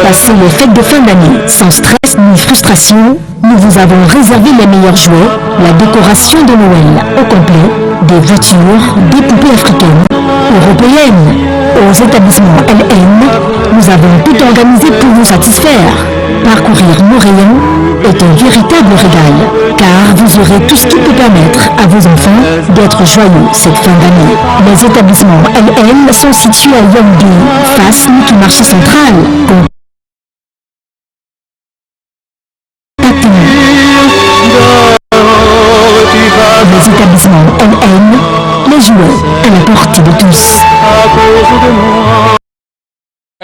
Passez les fêtes de fin d'année sans stress ni frustration. Nous vous avons réservé les meilleurs jouets, la décoration de Noël au complet, des voitures, des poupées africaines, européennes. Aux établissements LM, nous avons tout organisé pour vous satisfaire. Parcourir nos rayons est un véritable régal, car vous aurez tout ce qui peut permettre à vos enfants d'être joyeux cette fin d'année. Les établissements LM sont situés à Yaoundé, face Niki Marché Central. Les établissements LM, les jouets à la portée de tous.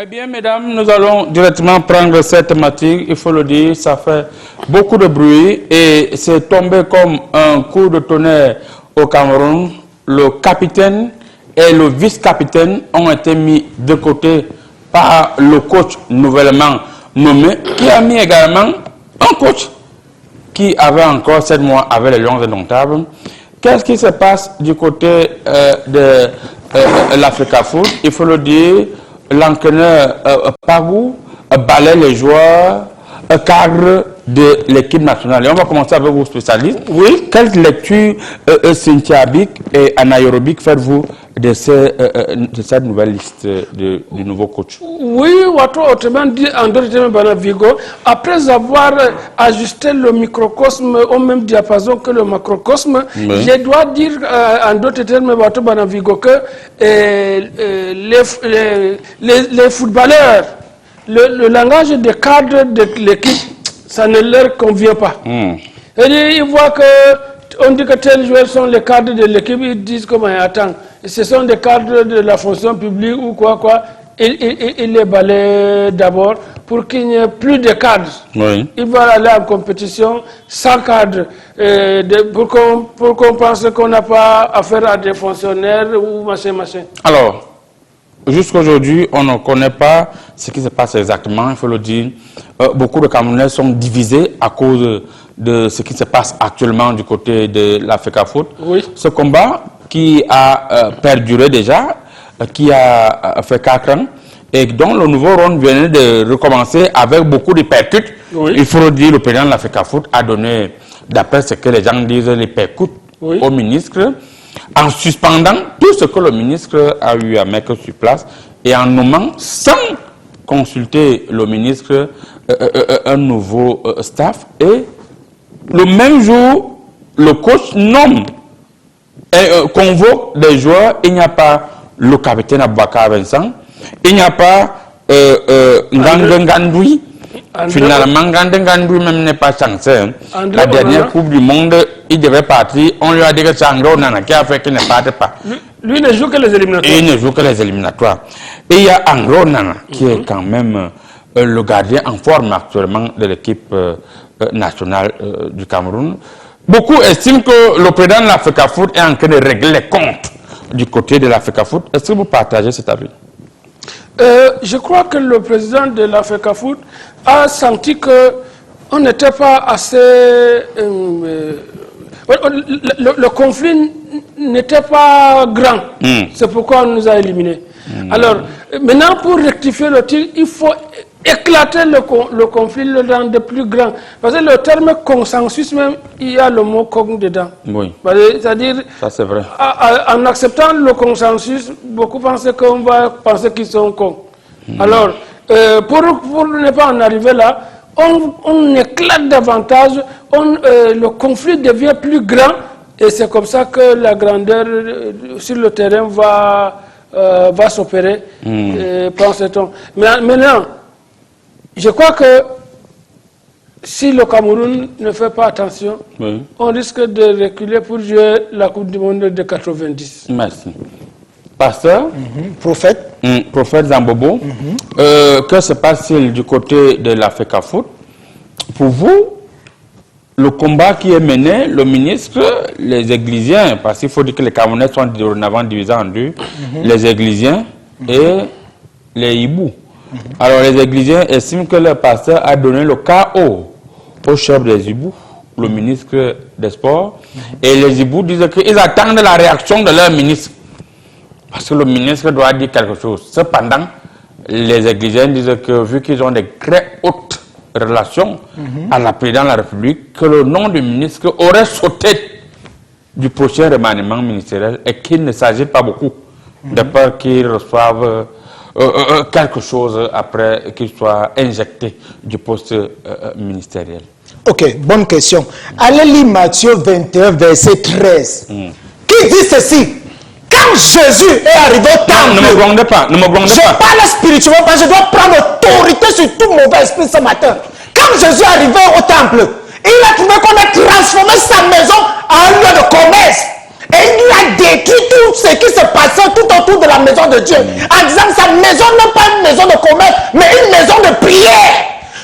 Eh bien, mesdames, nous allons directement prendre cette thématique. Il faut le dire, ça fait beaucoup de bruit et c'est tombé comme un coup de tonnerre au Cameroun. Le capitaine et le vice-capitaine ont été mis de côté par le coach nouvellement nommé, qui a mis également un coach qui avait encore 7 mois avec les Lions indomptables. Qu'est-ce qui se passe du côté de l'Africa Foot? Il faut le dire, l'entraîneur Pagou balaie les joueurs, cadre de l'équipe nationale. Et on va commencer avec vos spécialistes. Oui. Quelle lecture synthétique et anaérobique faites-vous de cette nouvelle liste du nouveau coach? Oui, autrement dit, en d'autres termes, Banavigo, après avoir ajusté le microcosme au même diapason que le macrocosme, oui. je dois dire en d'autres termes, Banavigo, que les footballeurs, le langage des cadres de l'équipe, ça ne leur convient pas. Et ils voient que on dit que tels joueurs sont les cadres de l'équipe, ils disent comment attends, ce sont des cadres de la fonction publique ou quoi, ils les balayent d'abord pour qu'il n'y ait plus de cadres. Oui. Ils vont aller en compétition sans cadre, pour qu'on pense qu'on n'a pas affaire à des fonctionnaires ou machin. Alors, jusqu'aujourd'hui, on ne connaît pas ce qui se passe exactement, il faut le dire. Beaucoup de Camerounais sont divisés à cause de ce qui se passe actuellement du côté de la FECAFOOT. Oui. Ce combat qui a perduré déjà, qui a fait 4 ans, et dont le nouveau round vient de recommencer avec beaucoup de percutes. Oui. Il faut le dire, le président de la FECAFOOT a donné, d'après ce que les gens disent, les percutes Oui. au ministre, en suspendant tout ce que le ministre a eu à mettre sur place et en nommant, sans consulter le ministre, un nouveau staff. Et le même jour, le coach nomme et convoque des joueurs. Il n'y a pas le capitaine Aboubacar Vincent, il n'y a pas Ngandoui. Finalement, Ngandoui même n'est pas censé. La dernière Coupe du Monde, il devait partir. On lui a dit que c'est André Onana qui a fait qu'il ne parte pas. Lui ne joue que les éliminatoires. Et il ne joue que les éliminatoires. Et il y a André Onana qui est quand même le gardien en forme actuellement de l'équipe nationale du Cameroun. Beaucoup estiment que le président de la FECAFOOT est en train de régler les comptes du côté de la FECAFOOT. Est-ce que vous partagez cet avis? Je crois que le président de la FECAFOOT a senti qu'on n'était pas assez... le conflit n'était pas grand. C'est pourquoi on nous a éliminés. Alors, maintenant, pour rectifier le tir, il faut éclater le conflit le rendre de plus grand. Parce que le terme consensus même, il y a le mot cong dedans. Oui. C'est-à-dire, ça c'est vrai. En acceptant le consensus, beaucoup pensent qu'on va penser qu'ils sont cons. Alors, pour ne pas en arriver là, on éclate davantage, le conflit devient plus grand et c'est comme ça que la grandeur sur le terrain va s'opérer, pense-t-on. Mais maintenant, je crois que si le Cameroun ne fait pas attention, on risque de reculer pour jouer la Coupe du Monde de 90. Merci. Pasteur, Prophète. Prophète Zambobo, que se passe-t-il du côté de la FECAFOOT? Pour vous, le combat qui est mené, le ministre, les Églisiens, parce qu'il faut dire que les Camerounais sont dorénavant divisés en deux, les Églisiens et les Hibous. Alors les Églisiens estiment que le pasteur a donné le KO au chef des Hibous, le ministre des Sports, et les Hibous disent qu'ils attendent la réaction de leur ministre. Parce que le ministre doit dire quelque chose. Cependant, les Églisiens disent que vu qu'ils ont des très hautes relations à la présidence de la République, que le nom du ministre aurait sauté du prochain remaniement ministériel et qu'il ne s'agit pas beaucoup de peur qu'ils reçoivent quelque chose après qu'il soit injecté du poste ministériel. Ok, bonne question. Allez lire Matthieu 21, verset 13. Qui dit ceci? Quand Jésus est arrivé au temple, ne me grondez pas, ne me grondez pas. Je parle spirituellement parce que je dois prendre autorité sur tout mauvais esprit ce matin. Quand Jésus est arrivé au temple, il a trouvé qu'on a transformé sa maison en un lieu de commerce. Et il a détruit tout ce qui se passait tout autour de la maison de Dieu. En disant que sa maison n'est pas une maison de commerce, mais une maison de prière.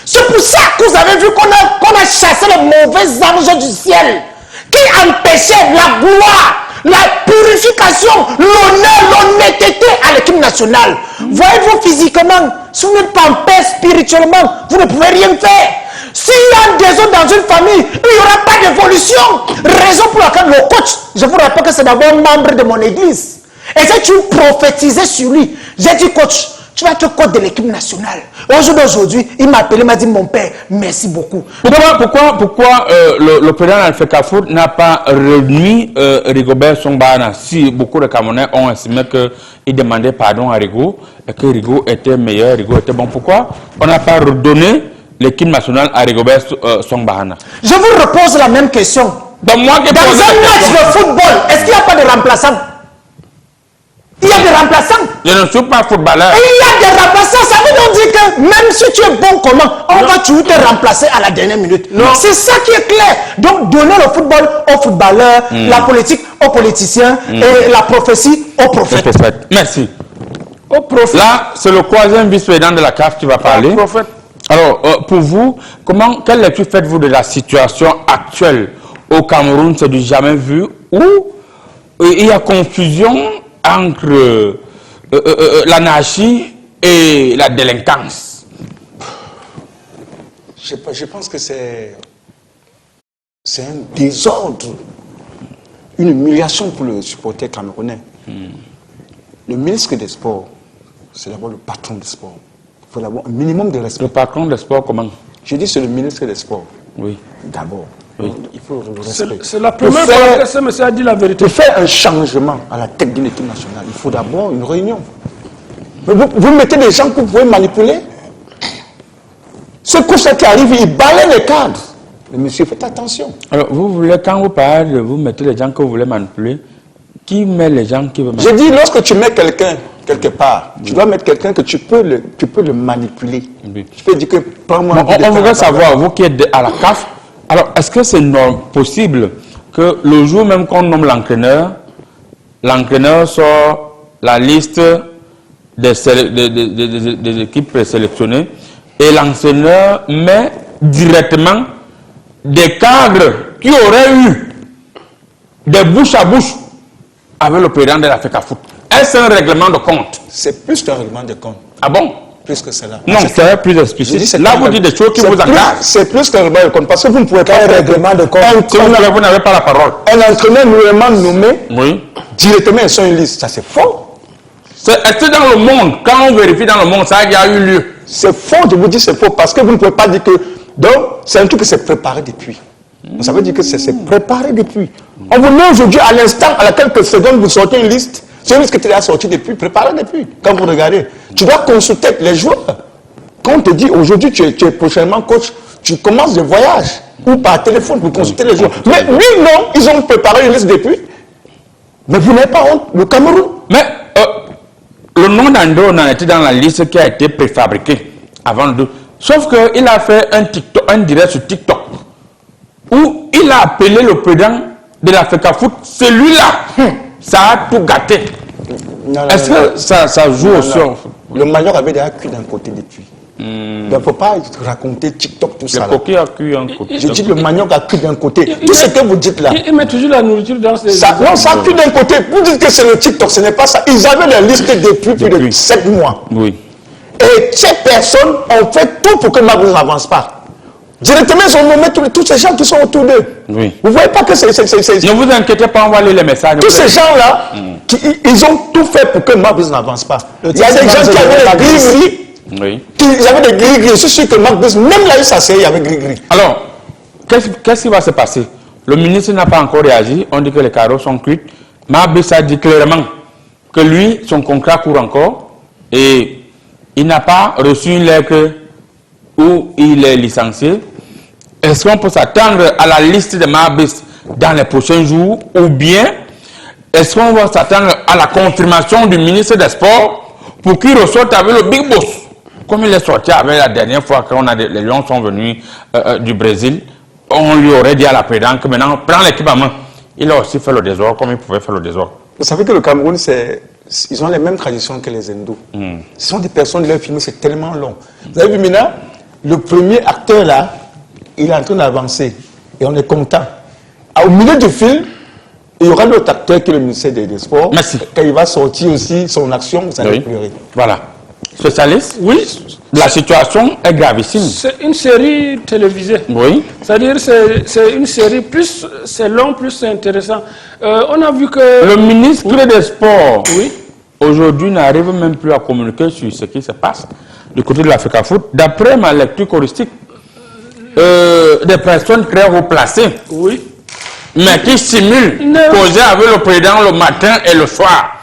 C'est pour ça que vous avez vu qu'on a chassé les mauvais anges du ciel qui empêchaient la gloire, la purification, l'honneur, l'honnêteté à l'équipe nationale. Voyez-vous physiquement, si vous n'êtes pas en paix spirituellement, vous ne pouvez rien faire. S'il y a un désordre dans une famille, il n'y aura pas d'évolution. Raison pour laquelle le coach, je vous rappelle que c'est d'abord un membre de mon église. Et si tu prophétisais sur lui, j'ai dit coach, Tu vas être coach de l'équipe nationale. Aujourd'hui, il m'a appelé, il m'a dit, mon père, merci beaucoup. Pourquoi le président Alpha Foot n'a pas remis Rigobert Songbana si beaucoup de Camerounais ont estimé qu'il demandait pardon à Rigo et que Rigo était meilleur, Rigo était bon? Pourquoi on n'a pas redonné l'équipe nationale à Rigobert Songbana? Je vous repose la même question. Dans un match de football, est-ce qu'il n'y a pas de remplaçants? Il y a des remplaçants. Je ne suis pas footballeur. Et il y a des remplaçants. Ça veut dire que même si tu es bon comment, on va toujours te remplacer à la dernière minute. C'est ça qui est clair. Donc, donner le football aux footballeurs, la politique aux politiciens et la prophétie aux prophètes. Merci. Là, c'est le troisième vice-président de la CAF qui va parler. Alors, pour vous, quelle lecture faites-vous de la situation actuelle au Cameroun? C'est du jamais vu où il y a confusion entre l'anarchie et la délinquance. Je pense que c'est un désordre, une humiliation pour le supporter camerounais. Le ministre des Sports, c'est d'abord le patron des sports. Il faut avoir un minimum de respect. Le patron des sports, comment? Je dis c'est le ministre des Sports. Oui. D'abord. Oui. Il faut le respect. C'est la première fois que ce monsieur a dit la vérité. Pour faire un changement à la tête d'une équipe nationale, il faut d'abord une réunion. Vous mettez des gens que vous pouvez manipuler. Ce coup-là qui arrive, il balaye les cadres. Mais monsieur, faites attention. Alors, vous voulez, quand vous parlez, vous mettez les gens que vous voulez manipuler, qui met les gens qui veulent manipuler? J'ai dit, lorsque tu mets quelqu'un quelque part, tu dois mettre quelqu'un que tu peux le manipuler. Oui. Tu peux dire que, prends-moi... On voudrait savoir, vous qui êtes à la CAF, alors, est-ce que c'est possible que le jour même qu'on nomme l'entraîneur sort la liste des équipes présélectionnées et l'entraîneur met directement des cadres qui auraient eu des bouche à bouche avec le président de l'Africa Foot? Est-ce un règlement de compte? C'est plus qu'un règlement de compte. Ah bon? Plus que cela. Non, c'est plus explicite. Là, vous dites des choses qui vous engagent. C'est plus qu'un règlement de compte, parce que vous ne pouvez pas un règlement de compte. Vous n'avez pas la parole. Un entraîneur nouvellement nommé, Oui. directement sur une liste. Ça, c'est faux. Est-ce que dans le monde, quand on vérifie dans le monde, ça a déjà eu lieu? C'est faux, je vous dis c'est faux, parce que vous ne pouvez pas dire que... Donc, c'est un truc qui s'est préparé depuis. Ça veut dire que c'est préparé depuis. On vous met aujourd'hui, à l'instant, à la quelques secondes, vous sortez une liste. C'est une liste que tu as sortie depuis, préparée depuis. Quand vous regardez, tu dois consulter les joueurs. Quand on te dit, aujourd'hui, tu es prochainement coach, tu commences des voyages, ou par téléphone pour consulter les joueurs. Mais lui, non, ils ont préparé une liste depuis. Mais vous n'avez pas honte, le Cameroun. Mais le nom d'Ando a été dans la liste qui a été préfabriquée avant le 2. Sauf qu'il a fait un direct sur TikTok où il a appelé le président de l'Africa Foot. Celui-là, ça a tout gâté. Est-ce que ça joue aussi? Le major avait déjà cuit d'un côté depuis. Il ne faut pas raconter TikTok, tout ça. Le coquille a cuit d'un côté. Je dis le manioc a cuit d'un côté. Tout ce que vous dites là. Il met toujours la nourriture dans ses... Non, ça a cuit d'un côté. Vous dites que c'est le TikTok, ce n'est pas ça. Ils avaient la liste depuis plus de 7 mois. Oui. Et ces personnes ont fait tout pour que Mabruz n'avance pas. Directement, ils ont nommé tous ces gens qui sont autour d'eux. Oui. Vous ne voyez pas que c'est... Ne vous inquiétez pas, on va lire les messages. Tous ces gens-là, ils ont tout fait pour que Mabruz n'avance pas. Il y a des gens qui avaient des gris-gris. Oui. Ils avaient des gris-gris. Je suis sûr que Mabruz, même là, il s'asseyait avec gris-gris. Alors, qu'est-ce qui va se passer? Le ministre n'a pas encore réagi. On dit que les carreaux sont cuits. Mabruz a dit clairement que lui, son contrat court encore. Et il n'a pas reçu une lettre où il est licencié. Est-ce qu'on peut s'attendre à la liste de Mabruz dans les prochains jours? Ou bien, est-ce qu'on va s'attendre à la confirmation du ministre des Sports pour qu'il ressorte avec le Big Boss? Comme il est sorti avec la dernière fois quand les Lions sont venus du Brésil, on lui aurait dit à la présidente que maintenant, prends l'équipe en main. Il a aussi fait le désordre comme il pouvait faire le désordre. Vous savez que le Cameroun, ils ont les mêmes traditions que les hindous. Ce sont des personnes, leur film, c'est tellement long. Vous avez vu maintenant, le premier acteur là, il est en train d'avancer. Et on est content. Au milieu du film, il y aura l'autre acteur qui est le ministère des Sports. Merci. Quand il va sortir aussi son action, vous allez pleurer. Voilà. Spécialiste? Oui. La situation est gravissime. C'est une série télévisée. Oui. C'est-à-dire c'est une série, plus c'est long, plus c'est intéressant. On a vu que... Le ministre des Sports Oui. aujourd'hui, n'arrive même plus à communiquer sur ce qui se passe du côté de l'Africa Foot. D'après ma lecture choristique, des personnes très haut placées, Oui. mais qui simulent causer avec le président le matin et le soir.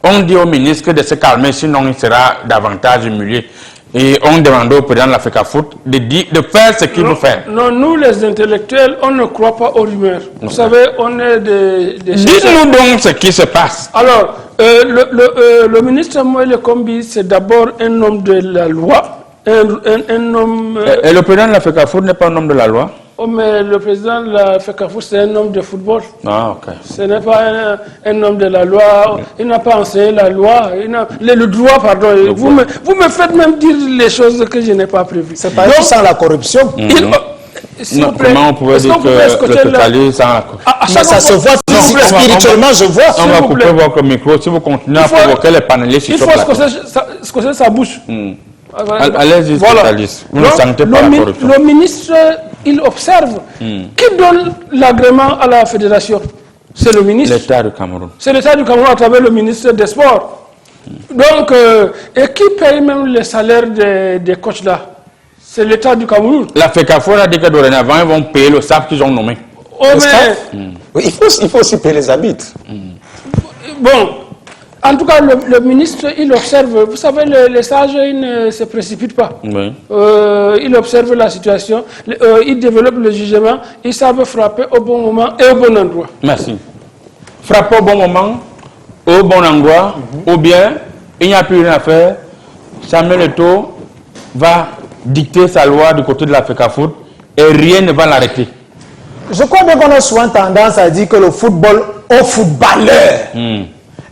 On dit au ministre de se calmer, sinon il sera davantage humilié. Et on demande au président de l'Africa Foot de faire ce qu'il veut faire. Non, nous les intellectuels, on ne croit pas aux rumeurs. Vous savez, on est des Dites-nous donc ce qui se passe. Alors, le ministre Moïse Kombi, c'est d'abord un homme de la loi. Un homme... Et le président de l'Africa Foot n'est pas un homme de la loi? Oh, mais le président de l'Africa Foot, c'est un homme de football. Ah, ok. Ce n'est pas un homme de la loi. Il n'a pas enseigné la loi. Le droit, pardon. Vous me faites même dire les choses que je n'ai pas prévues. C'est pas juste sans la corruption. S'il Non, vous plaît, comment on pouvait dire que le totalisme sans la corruption? Mais ça se voit spirituellement, je vois. On va vous couper plaît. votre micro si vous continuez à provoquer les panélistes. il faut squatter sa bouche. Allez-y, totaliste. Vous ne sentez pas la corruption. Le ministre, il observe. Qui donne l'agrément à la fédération? C'est le ministre. L'État du Cameroun. C'est l'État du Cameroun à travers le ministre des Sports. Donc, et qui paye même les salaires des coachs là? C'est l'État du Cameroun. L'Africa Foot a dit que dorénavant, ils vont payer le SAP qu'ils ont nommé. Oh, mais, Oui, il faut aussi payer les habits. bon, en tout cas, le ministre, il observe. Vous savez, les sages, ils ne se précipitent pas. Oui. Ils observent la situation, ils développent le jugement, ils savent frapper au bon moment et au bon endroit. Merci. Frapper au bon moment, au bon endroit, ou bien il n'y a plus rien à faire. Samuel Eto'o va dicter sa loi du côté de l'Africa Foot et rien ne va l'arrêter. Je crois bien qu'on a souvent tendance à dire que le football aux footballeurs,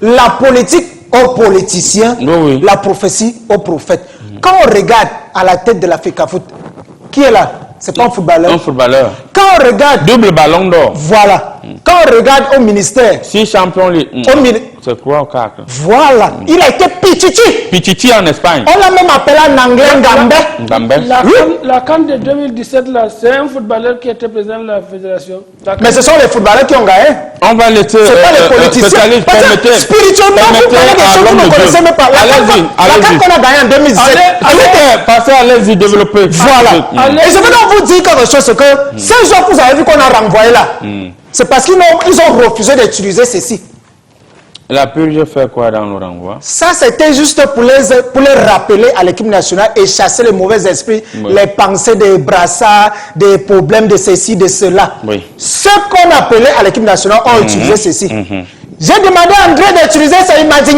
la politique aux politiciens, Oui. la prophétie aux prophètes. Quand on regarde à la tête de l'Africa Foot, qui est là? C'est pas un footballeur. Un footballeur. Quand on regarde, Double ballon d'or. voilà. Quand on regarde au ministère, 6 champions. C'est quoi au CAC? voilà. Il a été Pichichi. Pichichi en Espagne. On l'a même appelé en anglais Ngambé. Gambel. La CAN de 2017, là, c'est un footballeur qui était président de la fédération. Mais ce sont les footballeurs qui ont gagné. On va laisser. C'est pas les politiciens. Parce que spirituellement, vous parlez des choses que vous ne connaissez même pas. La CAN qu'on a gagné en 2017. Passez, allez-y, développer. Voilà. Et je veux donc vous dire quelque chose, c'est que ces gens que vous avez vu qu'on a renvoyés là, c'est parce qu'ils ont refusé d'utiliser ceci. La purge fait quoi dans le renvoi? Ça, c'était juste pour les rappeler à l'équipe nationale et chasser les mauvais esprits, les pensées des brassards, des problèmes de ceci, de cela. Oui. Ceux qu'on appelait à l'équipe nationale ont utilisé ceci. J'ai demandé à André d'utiliser ça, il m'a dit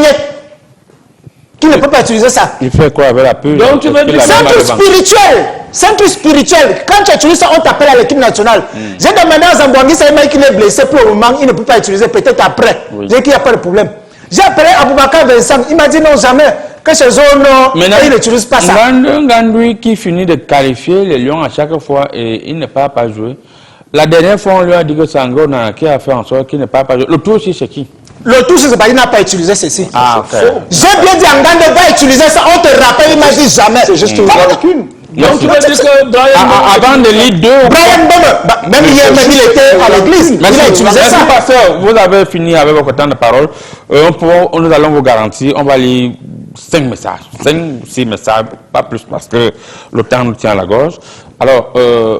qu'il ne peut pas utiliser ça. Il fait quoi avec la purge? Donc, tu veux dire C'est un truc spirituel. C'est un truc spirituel. Quand tu utilises ça, on t'appelle à l'équipe nationale. J'ai demandé à Zambouangui, c'est un mec qui est blessé pour le moment, il ne peut pas utiliser, peut-être après. J'ai dit qu'il n'y a pas de problème. J'ai appelé Aboubakar Vincent, il m'a dit non, jamais. Que chez eux, non, il n'utilise pas ça. Ngandui qui finit de qualifier les Lions à chaque fois et il ne peut pas jouer. La dernière fois, on lui a dit que c'est Angona qui a fait en sorte qu'il ne peut pas jouer. Le tour aussi, c'est qui? Le tout, c'est qu'il n'a pas utilisé ceci. Ah, ok. J'ai bien dit Angande va utiliser ça, on te rappelle, il m'a dit jamais. C'est juste une lacune. Donc, tu veux dire que Avant de lire deux. Brian Bome, même hier, même il était à l'église. Il a utilisé ça. Pasteur, vous avez fini avec votre temps de parole. Nous allons vous garantir, on va lire 5 messages. 5-6 messages, pas plus, parce que le temps nous tient à la gorge. Alors,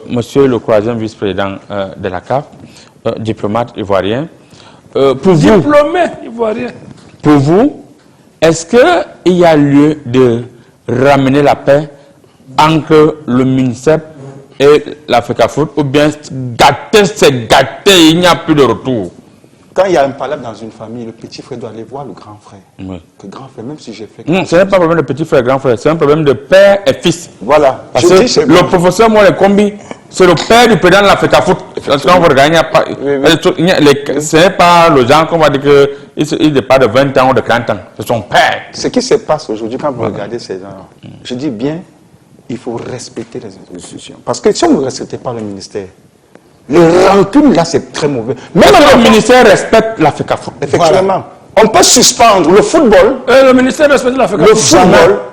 monsieur le troisième vice-président de la CAF, diplomate ivoirien, pour diplômé ivoirien. Pour vous, est-ce qu'il y a lieu de ramener la paix entre le MINSEP et l'Africa Foot, ou bien gâter, c'est gâter, il n'y a plus de retour? Quand il y a un palabre dans une famille, le petit frère doit aller voir le grand frère. Oui. Le grand frère, même si j'ai fait... Non, ce n'est pas un problème de petit frère et grand frère, c'est un problème de père et fils. Voilà. Parce que le professeur Moïse Kombi, c'est le père du président de l'Africa Foot. Parce qu'on va gagner, ce n'est pas le genre qu'on va dire qu'il n'est pas de 20 ans ou de 40 ans. C'est son père. Ce qui se passe aujourd'hui, quand vous regardez ces gens, je dis bien, il faut respecter les institutions. Parce que si on ne respecte pas le ministère, le rancune là, c'est très mauvais. Même le ministère respecte l'Africa Foot. Effectivement. On peut suspendre le football. Le ministère respecte l'Africa Foot.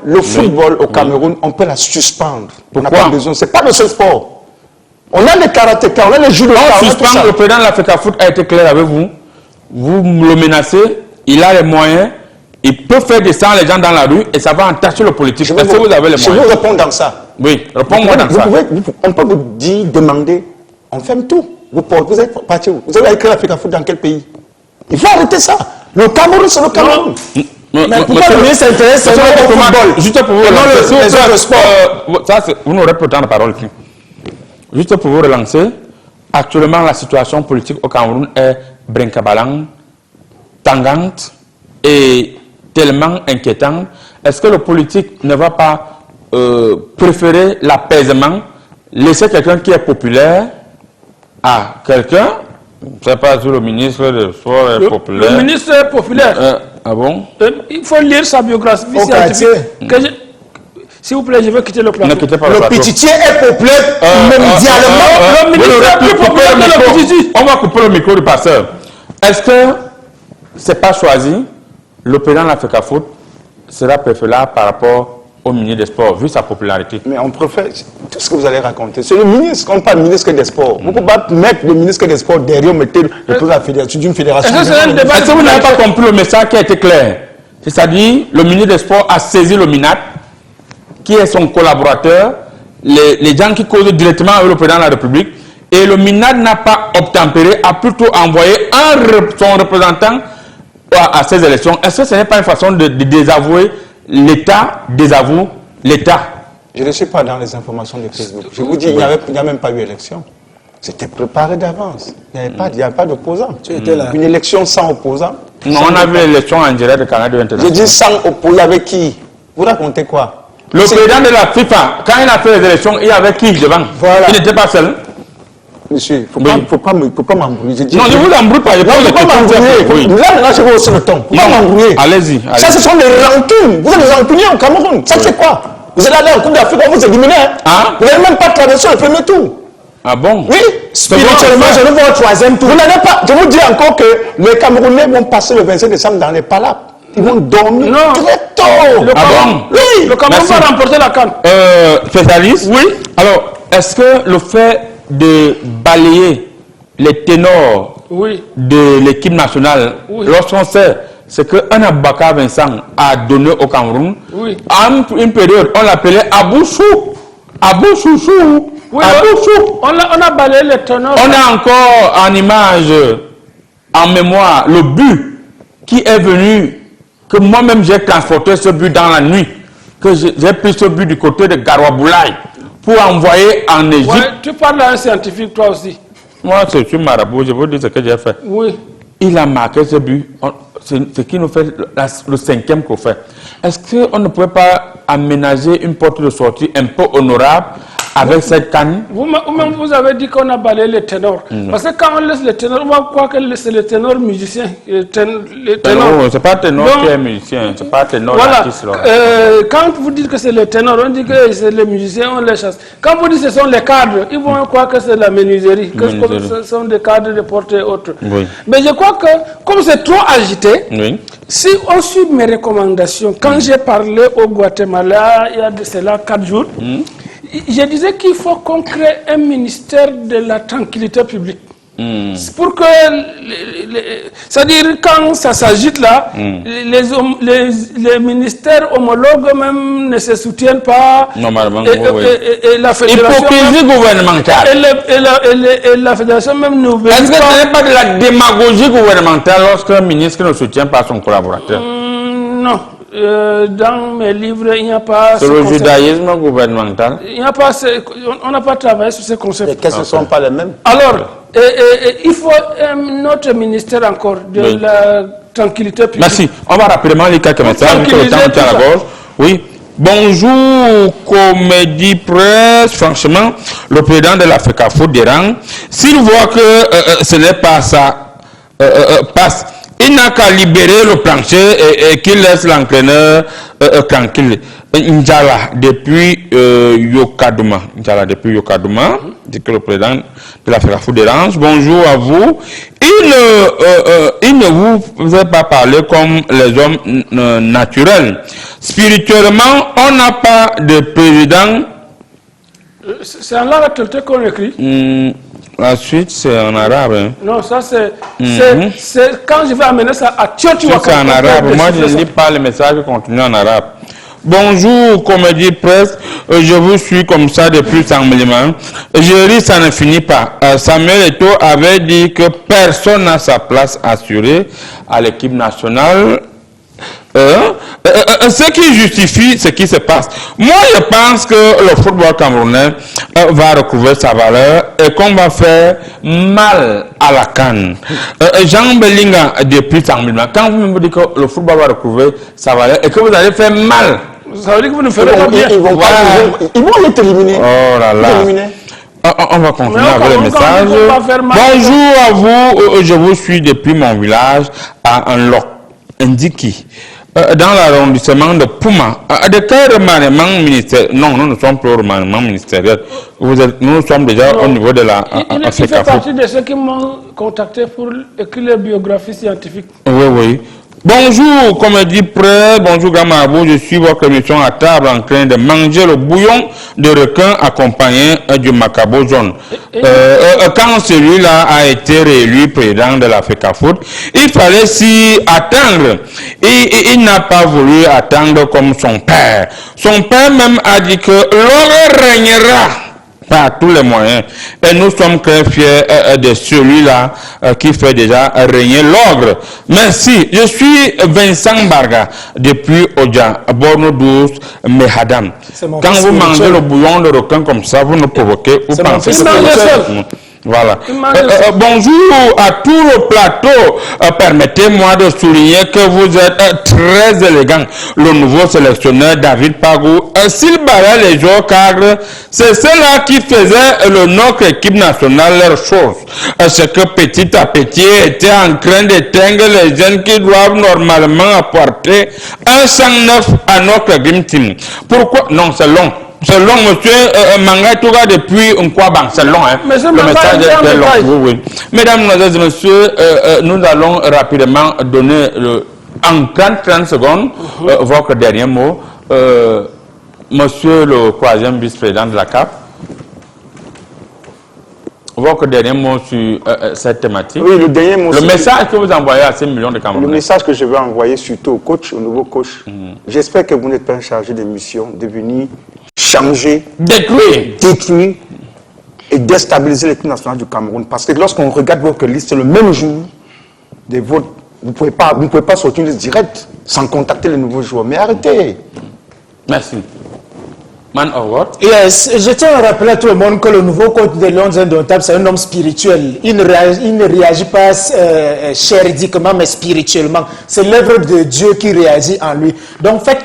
Le football au Cameroun, on peut la suspendre. Pourquoi? On n'a pas besoin. C'est pas le seul sport. On a les karatékas, on a les judokas. Le président de l'Africa Foot a été clair avec vous. Vous le menacez, il a les moyens, il peut faire descendre les gens dans la rue et ça va entacher le politique. Est-ce que vous avez les moyens? Je vous réponds dans ça. Oui, réponds-moi dans ça. On peut vous dire, demander, on ferme tout. Vous êtes parti où? Vous avez écrit l'Afrique Foot dans quel pays? Il faut arrêter ça. Le Cameroun, c'est le Cameroun. Mais pourquoi le ministre s'intéresse au football? Juste pour vous relancer, vous n'aurez pas le temps de parole. Juste pour vous relancer, actuellement la situation politique au Cameroun est brincaballant, tangente et tellement inquiétante. Est-ce que le politique ne va pas préférer l'apaisement, laisser quelqu'un qui est populaire à quelqu'un? Je ne sais pas si le ministre de Sport est populaire. Le ministre est populaire. Ah bon? Il faut lire sa biographie scientifique. S'il vous plaît, je vais quitter le plateau. Ne quittez pas le Le plateau. Pititier est populaire mondialement. Le ministre est plus populaire que le Pititier. On va couper le micro du passeur. Est-ce que c'est pas choisi? Le président de l'Afrique Foot sera préférable par rapport au ministre des Sports, vu sa popularité. Mais on préfère tout ce que vous allez raconter. C'est le ministre, on parle ministre des Sports. Vous ne pouvez pas mettre le ministre des Sports derrière, mettez le président de la fédération d'une fédération. Est-ce que vous n'avez pas compris le message qui a été clair? C'est-à-dire, le ministre des Sports a saisi le MINAT, qui est son collaborateur, les gens qui causent directement avec le président de la République, et le MINAT n'a pas obtempéré, a plutôt envoyé son représentant à ces élections. Est-ce que ce n'est pas une façon de désavouer l'État, désavoue l'État? Je ne suis pas dans les informations de Facebook. Je vous dis, il n'y a même pas eu élection. C'était préparé d'avance. Il n'y avait pas d'opposant. Une élection sans opposant. Non, on a vu l'élection en direct de Canada International. Je dis sans opposant, avec qui? Vous racontez quoi? Le président de la FIFA, quand il a fait les élections, il y avait qui devant? Voilà. Il n'était pas seul. Monsieur, il ne faut pas m'embrouiller. Non, je ne vous embrouille pas. Je ne faut pas m'embrouiller. Là, je vais hausser le ton. Il faut pas m'embrouiller. Allez-y. Ça, ce sont des rancunes. Vous êtes des rancuniers au Cameroun. Ça, c'est quoi? Vous allez aller en Coupe d'Afrique, on vous éliminer. Vous n'avez même pas traversé le premier tour. Ah bon? Oui. Spirituellement, je ne vois au troisième tour. Vous n'avez pas. Je vous dis encore que les Camerounais vont passer le 25 décembre dans les palapes. Ils vont dormir très tôt. Ah bon? Oui. Le Cameroun va remporter la CAN. Spécialiste? Oui. Alors, est-ce que le fait de balayer les ténors de l'équipe nationale, lorsqu'on sait ce qu'un Aboubacar Vincent a donné au Cameroun, en une période, on l'appelait Abouchou. Abouchouchou. Abouchou. On a balayé les ténors. On a encore en image, en mémoire, le but qui est venu, que moi-même j'ai transporté ce but dans la nuit, que j'ai pris ce but du côté de Garouaboulaye pour envoyer en Égypte. Ouais, tu parles à un scientifique, toi aussi. Moi, je suis marabout, je vous dis ce que j'ai fait. Oui. Il a marqué ce but. Ce qui nous fait le 5e qu'on fait. Est-ce qu'on ne pouvait pas aménager une porte de sortie un peu honorable avec cette canne? Vous-même, vous avez dit qu'on a balayé les ténors. Parce que quand on laisse les ténors, on va croire que c'est les ténors musiciens. Les ténors. C'est pas ténor qui est musicien, c'est pas ténor l'artiste. Quand vous dites que c'est les ténors, on dit que c'est les musiciens, on les chasse. Quand vous dites que ce sont les cadres, ils vont croire que c'est la menuiserie, que ce sont des cadres de porte et autres. Oui. Mais je crois que, comme c'est trop agité, si on suit mes recommandations, quand j'ai parlé au Guatemala, il y a de cela 4 jours, je disais qu'il faut qu'on crée un ministère de la tranquillité publique. Pour que, c'est-à-dire quand ça s'agite là, les ministères homologues même ne se soutiennent pas. Normalement, et la fédération. Hypocrisie gouvernementale. Et la fédération même nous veut. Est-ce que ce n'est pas de la démagogie gouvernementale lorsqu'un ministre ne soutient pas son collaborateur? Non. Dans mes livres, il n'y a pas. C'est le judaïsme gouvernemental. Il n'y a pas. On n'a pas travaillé sur ces concepts. Et qu'est-ce que ce ne sont pas les mêmes? Alors, il faut notre ministère encore de la tranquillité publique. Merci. On va rapidement lire quelques messages. Le temps tient à la gorge. Oui. Bonjour, Comédie Presse. Franchement, le président de l'Afrique Foot dérange. S'il voit que ce n'est pas ça, passe. Il n'a qu'à libérer le plancher et qu'il laisse l'entraîneur tranquille. N'Djala depuis Yokadouma. N'Djala depuis Yokadouma. Dit que le président de l'Afrique Foot dérange. Bonjour à vous. Il ne vous fait pas parler comme les hommes naturels. Spirituellement, on n'a pas de président. C'est en langue toltèque qu'on écrit. La suite, c'est en arabe. Hein. Non, ça c'est quand je vais amener ça à Tiotiwa. C'est en arabe. Moi, je ne lis pas les messages contenus en arabe. Bonjour, Comédie Presse. Je vous suis comme ça depuis Saint-Méliman. Je ris, ça ne finit pas. Samuel Eto'o avait dit que personne n'a sa place assurée à l'équipe nationale. Ce qui justifie ce qui se passe. Moi, je pense que le football camerounais va recouvrir sa valeur et qu'on va faire mal à la CAN. Jean Bellinga, depuis Saint-Méliman, quand vous me dites que le football va recouvrir sa valeur et que vous allez faire mal, ça veut dire que vous ne ferez pas bien. Ils vont être éliminés. Oh là là. On va continuer avec les messages. Bonjour à vous, je vous suis depuis mon village à Unlock, Ndiki, dans l'arrondissement de Pouma. De quel remaniement ministériel? Non, nous ne sommes plus au remaniement ministériel. Nous sommes déjà au niveau de la il fait partie de ceux qui m'ont contacté pour écrire les biographies scientifiques. Oui, oui. Bonjour, Comédie Presse, bonjour Gamabou, je suis votre émission à table en train de manger le bouillon de requin accompagné du macabo jaune. Quand celui-là a été réélu président de la FECAFOOT, il fallait s'y attendre. Et il n'a pas voulu attendre comme son père. Son père même a dit que l'or régnera par tous les moyens. Et nous sommes très fiers de celui-là qui fait déjà régner l'ordre. Merci. Je suis Vincent Barga depuis Odia, Borno 12, Mehadam. Quand vous mangez le bouillon de requin comme ça, vous nous provoquez. Vous pensez que voilà. Bonjour à tout le plateau. Permettez-moi de souligner que vous êtes très élégant. Le nouveau sélectionneur David Pagou, s'il barrait les joueurs cadres, c'est ceux-là qui faisaient notre équipe nationale leur chose. C'est que petit à petit était en train d'éteindre les jeunes qui doivent normalement apporter un sang neuf à notre Dream Team. Pourquoi? Non, c'est long. C'est long, monsieur Manga Touga depuis Nkwabang, c'est long, hein. Mais le message est très long. Oui, oui. Mesdames, Mesdemoiselles et Messieurs, nous allons rapidement donner en 30 secondes votre dernier mot. Monsieur le troisième vice-président de la CAF, votre dernier mot sur cette thématique. Oui, le dernier mot. Le message que vous envoyez à ces millions de Camerounais. Le message que je vais envoyer surtout au coach, au nouveau coach. J'espère que vous n'êtes pas chargé de mission de venir changer, détruire et déstabiliser l'équipe nationale du Cameroun. Parce que lorsqu'on regarde votre liste, le même jour des votes, vous ne pouvez pas sortir une liste directe sans contacter les nouveaux joueurs. Mais arrêtez. Merci. Man of what? Yes, je tiens à rappeler à tout le monde que le nouveau coach des Lions indomptables, c'est un homme spirituel. Il ne réagit pas chéridiquement, mais spirituellement. C'est l'œuvre de Dieu qui réagit en lui. Donc faites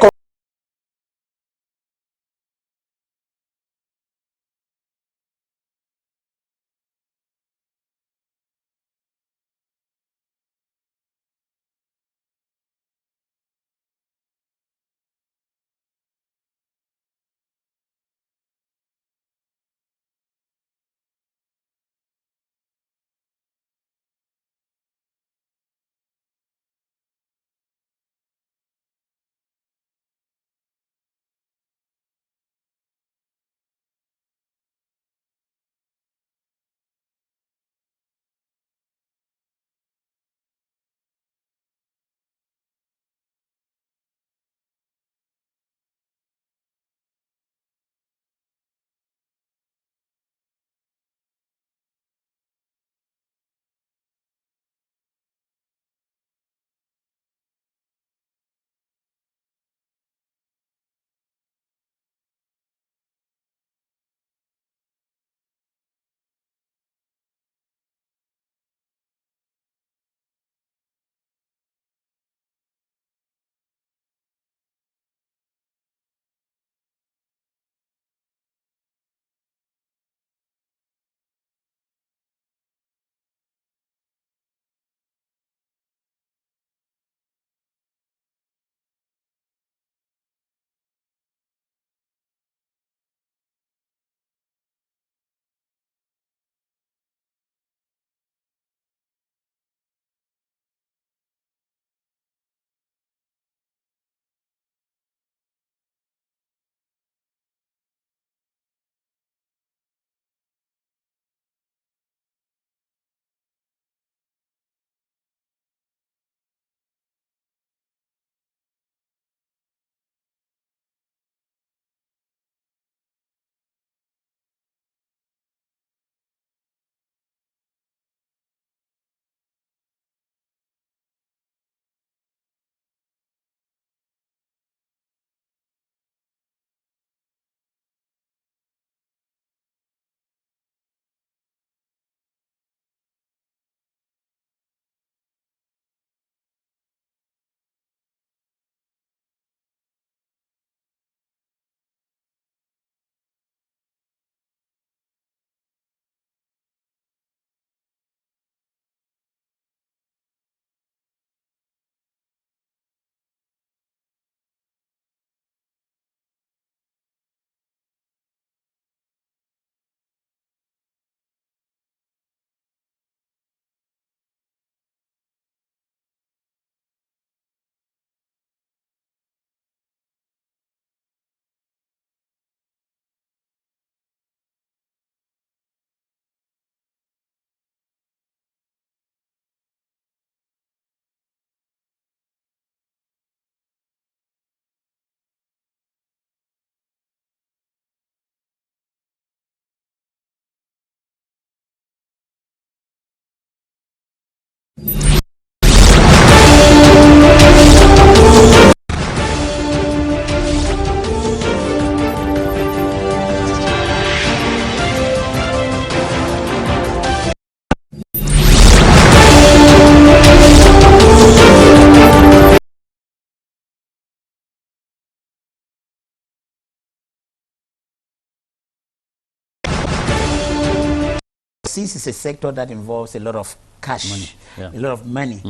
since it's a sector that involves a lot of cash, a lot of money.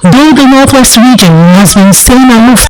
Though the Northwest region has been staying aloof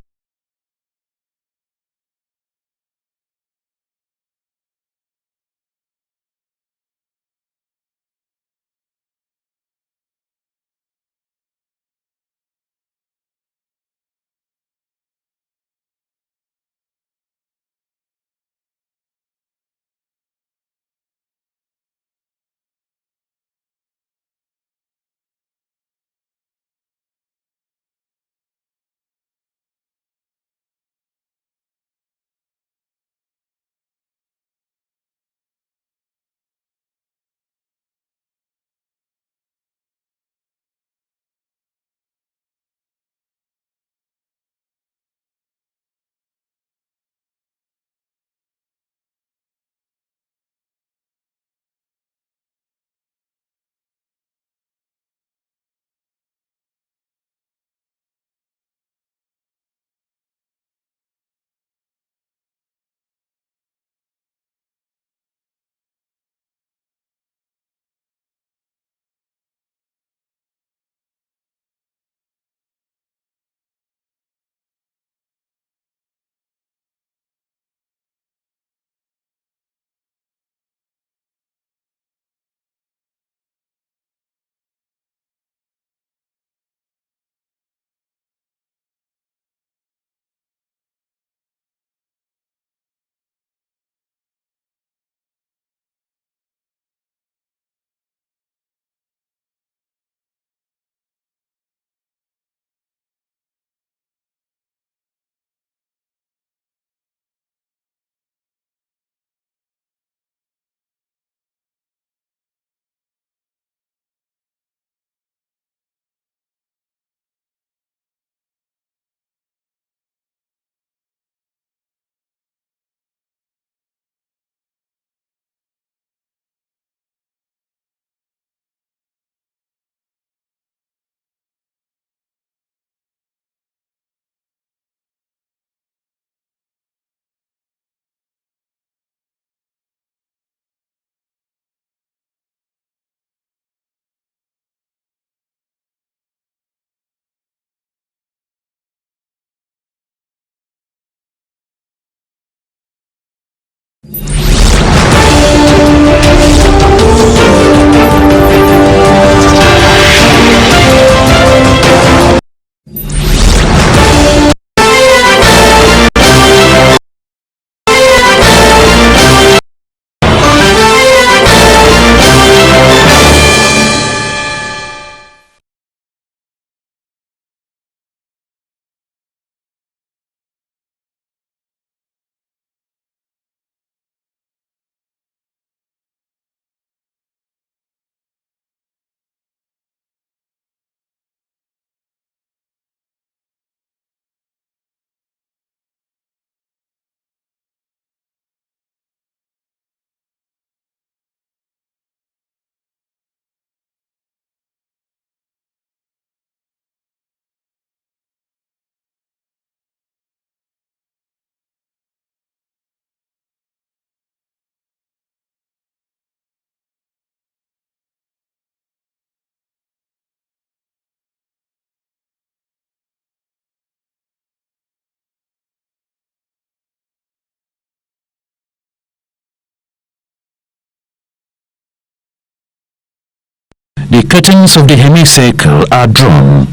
The curtains of the hemicycle are drawn.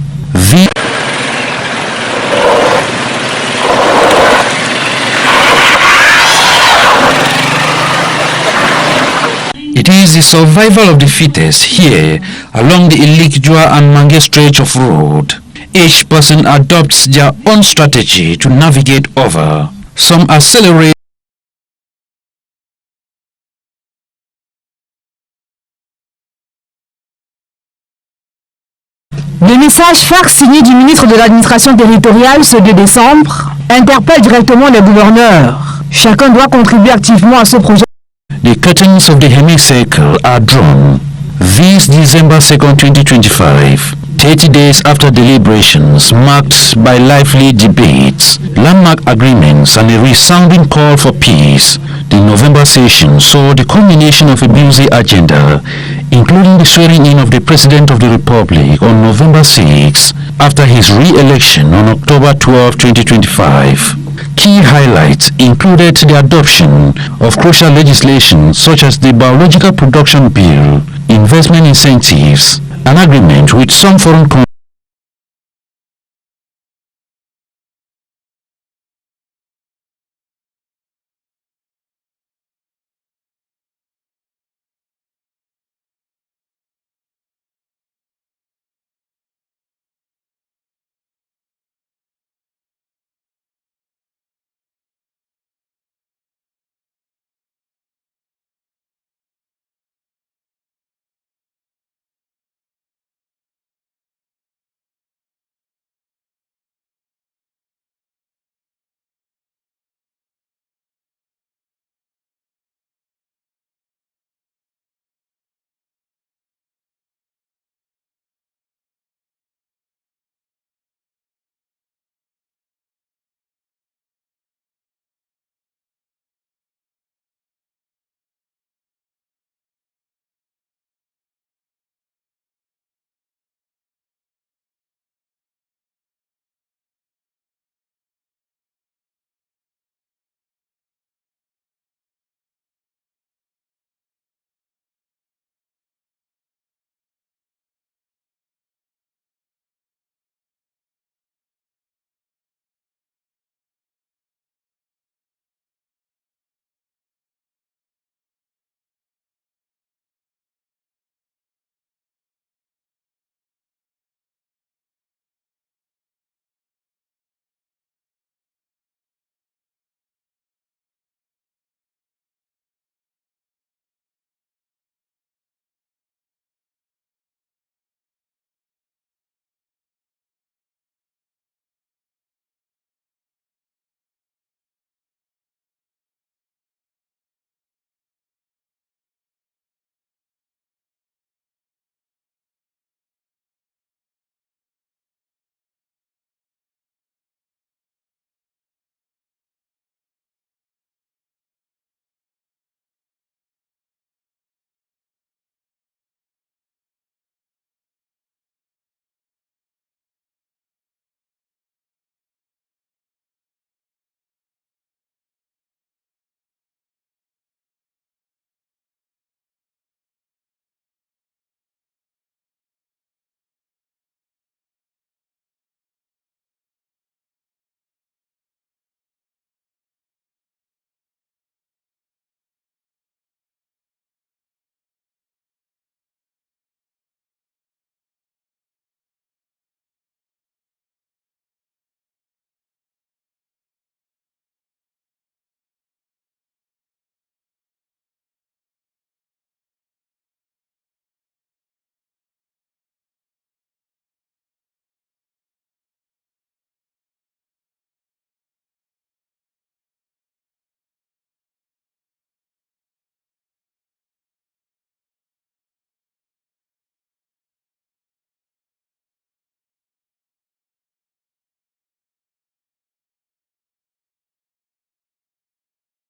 It is the survival of the fittest here along the Ilikjua and Mange stretch of road. Each person adopts their own strategy to navigate over. Some accelerate. Le message phare signé du ministre de l'administration territoriale ce 2 décembre interpelle directement les gouverneurs. Chacun doit contribuer activement à ce projet. The curtains of the hemicycle are drawn. This December 2nd, 2025, 30 days after deliberations marked by lively debates, landmark agreements and a resounding call for peace, the November session saw the culmination of a busy agenda, including the swearing-in of the President of the Republic on November 6 after his re-election on October 12, 2025. Key highlights included the adoption of crucial legislation such as the Biological Production Bill, investment incentives, an agreement with some foreign countries